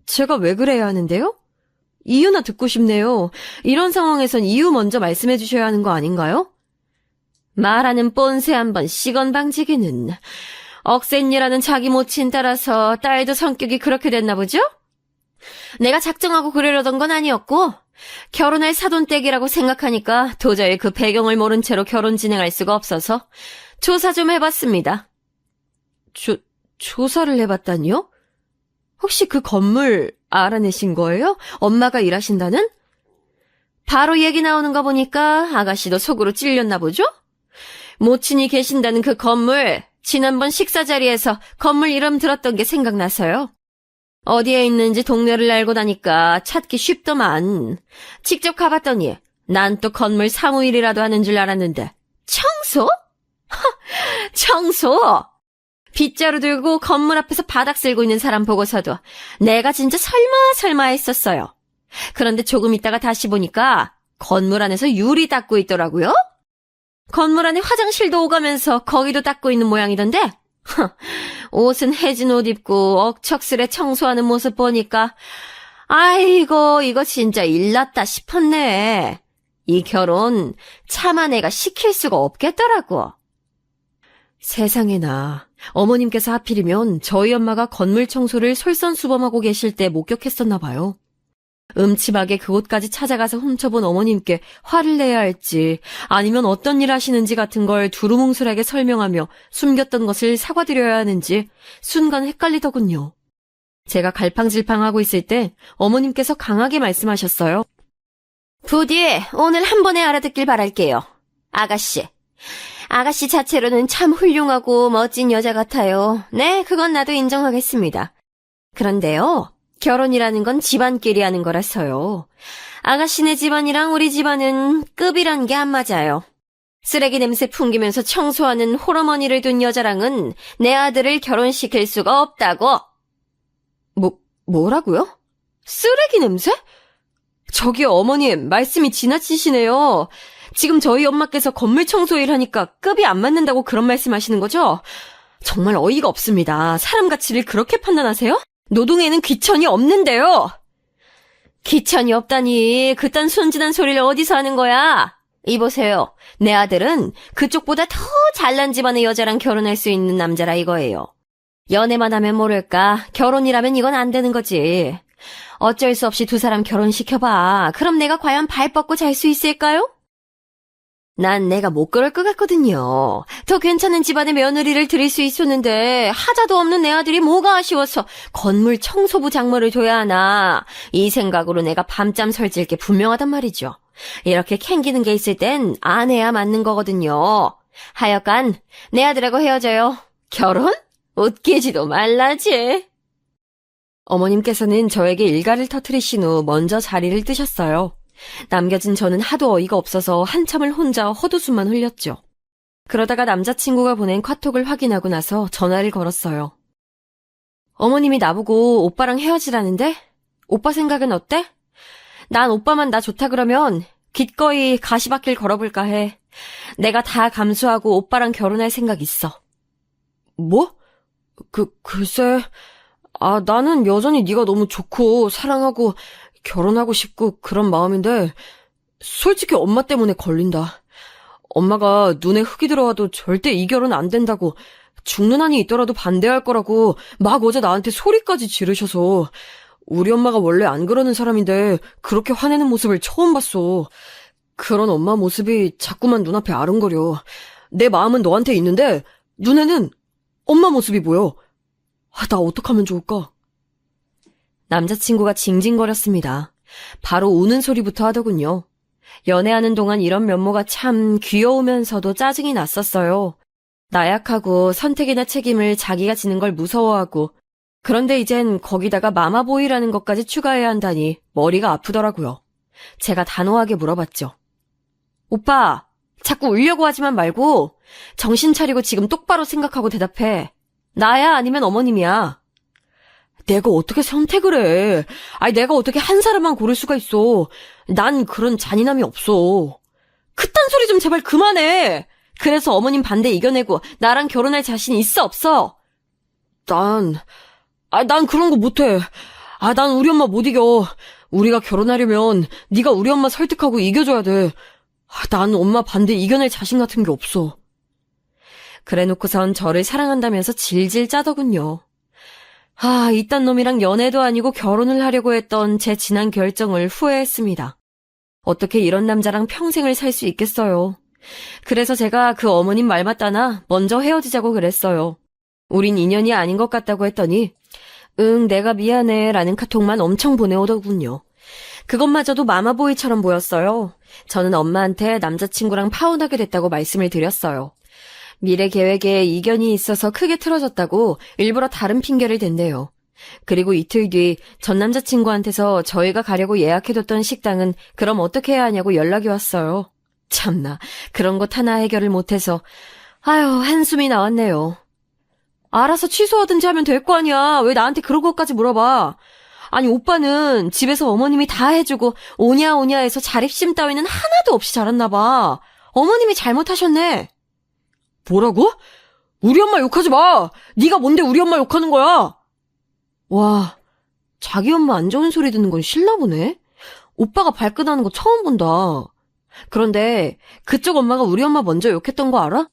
제가 왜 그래야 하는데요? 이유나 듣고 싶네요. 이런 상황에선 이유 먼저 말씀해 주셔야 하는 거 아닌가요? 말하는 뻔세 한번 시건방지기는. 억센이라는 자기 모친 따라서 딸도 성격이 그렇게 됐나 보죠? 내가 작정하고 그러려던 건 아니었고 결혼할 사돈댁이라고 생각하니까 도저히 그 배경을 모른 채로 결혼 진행할 수가 없어서 조사 좀 해봤습니다. 조사를 해봤다니요? 혹시 그 건물 알아내신 거예요? 엄마가 일하신다는? 바로 얘기 나오는 거 보니까 아가씨도 속으로 찔렸나 보죠? 모친이 계신다는 그 건물, 지난번 식사 자리에서 건물 이름 들었던 게 생각나서요. 어디에 있는지 동네를 알고 나니까 찾기 쉽더만. 직접 가봤더니 난 또 건물 사무일이라도 하는 줄 알았는데 청소? 청소! 빗자루 들고 건물 앞에서 바닥 쓸고 있는 사람 보고서도 내가 진짜 설마 했었어요. 그런데 조금 있다가 다시 보니까 건물 안에서 유리 닦고 있더라고요. 건물 안에 화장실도 오가면서 거기도 닦고 있는 모양이던데 옷은 해진 옷 입고 억척스레 청소하는 모습 보니까 아이고 이거 진짜 일났다 싶었네. 이 결혼 차마 내가 시킬 수가 없겠더라고. 세상에나 어머님께서 하필이면 저희 엄마가 건물 청소를 솔선수범하고 계실 때 목격했었나 봐요. 음침하게 그곳까지 찾아가서 훔쳐본 어머님께 화를 내야 할지 아니면 어떤 일 하시는지 같은 걸 두루뭉술하게 설명하며 숨겼던 것을 사과드려야 하는지 순간 헷갈리더군요. 제가 갈팡질팡하고 있을 때 어머님께서 강하게 말씀하셨어요. 부디 오늘 한 번에 알아듣길 바랄게요. 아가씨 자체로는 참 훌륭하고 멋진 여자 같아요. 네, 그건 나도 인정하겠습니다. 그런데요, 결혼이라는 건 집안끼리 하는 거라서요. 아가씨네 집안이랑 우리 집안은 급이란 게 안 맞아요. 쓰레기 냄새 풍기면서 청소하는 홀어머니를 둔 여자랑은 내 아들을 결혼시킬 수가 없다고. 뭐라고요? 쓰레기 냄새? 저기 어머님, 말씀이 지나치시네요. 지금 저희 엄마께서 건물 청소 일 하니까 급이 안 맞는다고 그런 말씀하시는 거죠? 정말 어이가 없습니다. 사람 가치를 그렇게 판단하세요? 노동에는 귀천이 없는데요. 귀천이 없다니 그딴 순진한 소리를 어디서 하는 거야? 이보세요. 내 아들은 그쪽보다 더 잘난 집안의 여자랑 결혼할 수 있는 남자라 이거예요. 연애만 하면 모를까 결혼이라면 이건 안 되는 거지. 어쩔 수 없이 두 사람 결혼시켜봐. 그럼 내가 과연 발 뻗고 잘 수 있을까요? 난 내가 못 그럴 것 같거든요. 더 괜찮은 집안의 며느리를 드릴 수 있었는데 하자도 없는 내 아들이 뭐가 아쉬워서 건물 청소부 장모를 둬야 하나. 이 생각으로 내가 밤잠 설질 게 분명하단 말이죠. 이렇게 캥기는 게 있을 땐 안 해야 맞는 거거든요. 하여간 내 아들하고 헤어져요. 결혼? 웃기지도 말라지. 어머님께서는 저에게 일가를 터뜨리신 후 먼저 자리를 뜨셨어요. 남겨진 저는 하도 어이가 없어서 한참을 혼자 헛웃음만 흘렸죠. 그러다가 남자친구가 보낸 카톡을 확인하고 나서 전화를 걸었어요. 어머님이 나보고 오빠랑 헤어지라는데? 오빠 생각은 어때? 난 오빠만 나 좋다 그러면 기꺼이 가시밭길 걸어볼까 해. 내가 다 감수하고 오빠랑 결혼할 생각 있어. 뭐? 글쎄, 나는 여전히 네가 너무 좋고 사랑하고 결혼하고 싶고 그런 마음인데 솔직히 엄마 때문에 걸린다. 엄마가 눈에 흙이 들어와도 절대 이 결혼 안 된다고 죽는 한이 있더라도 반대할 거라고 막 어제 나한테 소리까지 지르셔서 우리 엄마가 원래 안 그러는 사람인데 그렇게 화내는 모습을 처음 봤어. 그런 엄마 모습이 자꾸만 눈앞에 아른거려. 내 마음은 너한테 있는데 눈에는 엄마 모습이 보여. 나 어떡하면 좋을까? 남자친구가 징징거렸습니다. 바로 우는 소리부터 하더군요. 연애하는 동안 이런 면모가 참 귀여우면서도 짜증이 났었어요. 나약하고 선택이나 책임을 자기가 지는 걸 무서워하고 그런데 이젠 거기다가 마마보이라는 것까지 추가해야 한다니 머리가 아프더라고요. 제가 단호하게 물어봤죠. 오빠, 자꾸 울려고 하지만 말고 정신 차리고 지금 똑바로 생각하고 대답해. 나야 아니면 어머님이야? 내가 어떻게 선택을 해? 내가 어떻게 한 사람만 고를 수가 있어. 난 그런 잔인함이 없어. 그딴 소리 좀 제발 그만해. 그래서 어머님 반대 이겨내고 나랑 결혼할 자신 있어 없어? 난 그런 거 못해. 난 우리 엄마 못 이겨. 우리가 결혼하려면 네가 우리 엄마 설득하고 이겨줘야 돼. 난 엄마 반대 이겨낼 자신 같은 게 없어. 그래놓고선 저를 사랑한다면서 질질 짜더군요. 이딴 놈이랑 연애도 아니고 결혼을 하려고 했던 제 지난 결정을 후회했습니다. 어떻게 이런 남자랑 평생을 살 수 있겠어요. 그래서 제가 그 어머님 말 맞다나 먼저 헤어지자고 그랬어요. 우린 인연이 아닌 것 같다고 했더니 응, 내가 미안해 라는 카톡만 엄청 보내오더군요. 그것마저도 마마보이처럼 보였어요. 저는 엄마한테 남자친구랑 파혼하게 됐다고 말씀을 드렸어요. 미래 계획에 이견이 있어서 크게 틀어졌다고 일부러 다른 핑계를 댄대요. 그리고 이틀 뒤 전 남자친구한테서 저희가 가려고 예약해뒀던 식당은 그럼 어떻게 해야 하냐고 연락이 왔어요. 참나, 그런 것 하나 해결을 못해서 한숨이 나왔네요. 알아서 취소하든지 하면 될 거 아니야. 왜 나한테 그런 것까지 물어봐. 아니 오빠는 집에서 어머님이 다 해주고 오냐 오냐 해서 자립심 따위는 하나도 없이 자랐나 봐. 어머님이 잘못하셨네. 뭐라고? 우리 엄마 욕하지 마. 네가 뭔데 우리 엄마 욕하는 거야. 와, 자기 엄마 안 좋은 소리 듣는 건 싫나 보네. 오빠가 발끈하는 거 처음 본다. 그런데 그쪽 엄마가 우리 엄마 먼저 욕했던 거 알아?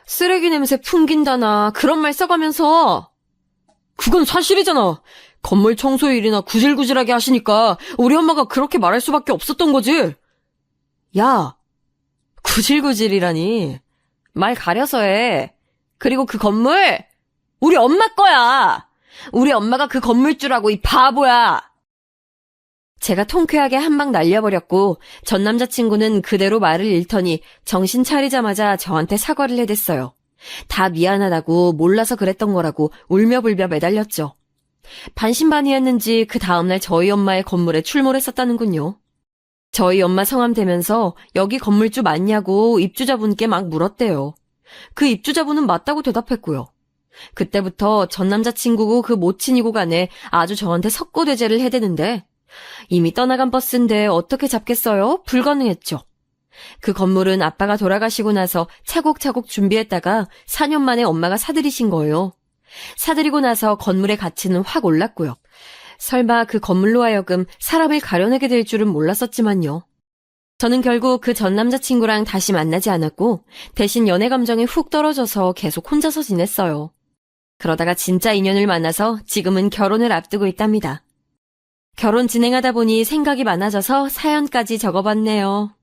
쓰레기 냄새 풍긴다나 그런 말 써가면서. 그건 사실이잖아. 건물 청소일이나 구질구질하게 하시니까 우리 엄마가 그렇게 말할 수밖에 없었던 거지. 야, 구질구질이라니. 말 가려서 해. 그리고 그 건물 우리 엄마 거야. 우리 엄마가 그 건물주라고 이 바보야. 제가 통쾌하게 한 방 날려버렸고 전 남자친구는 그대로 말을 잃더니 정신 차리자마자 저한테 사과를 해댔어요. 다 미안하다고 몰라서 그랬던 거라고 울며불며 매달렸죠. 반신반의했는지 그 다음날 저희 엄마의 건물에 출몰했었다는군요. 저희 엄마 성함 대면서 여기 건물주 맞냐고 입주자분께 막 물었대요. 그 입주자분은 맞다고 대답했고요. 그때부터 전 남자친구고 그 모친이고 간에 아주 저한테 석고대죄를 해대는데 이미 떠나간 버스인데 어떻게 잡겠어요? 불가능했죠. 그 건물은 아빠가 돌아가시고 나서 차곡차곡 준비했다가 4년 만에 엄마가 사들이신 거예요. 사들이고 나서 건물의 가치는 확 올랐고요. 설마 그 건물로 하여금 사람을 가려내게 될 줄은 몰랐었지만요. 저는 결국 그 전 남자친구랑 다시 만나지 않았고 대신 연애 감정이 훅 떨어져서 계속 혼자서 지냈어요. 그러다가 진짜 인연을 만나서 지금은 결혼을 앞두고 있답니다. 결혼 진행하다 보니 생각이 많아져서 사연까지 적어봤네요.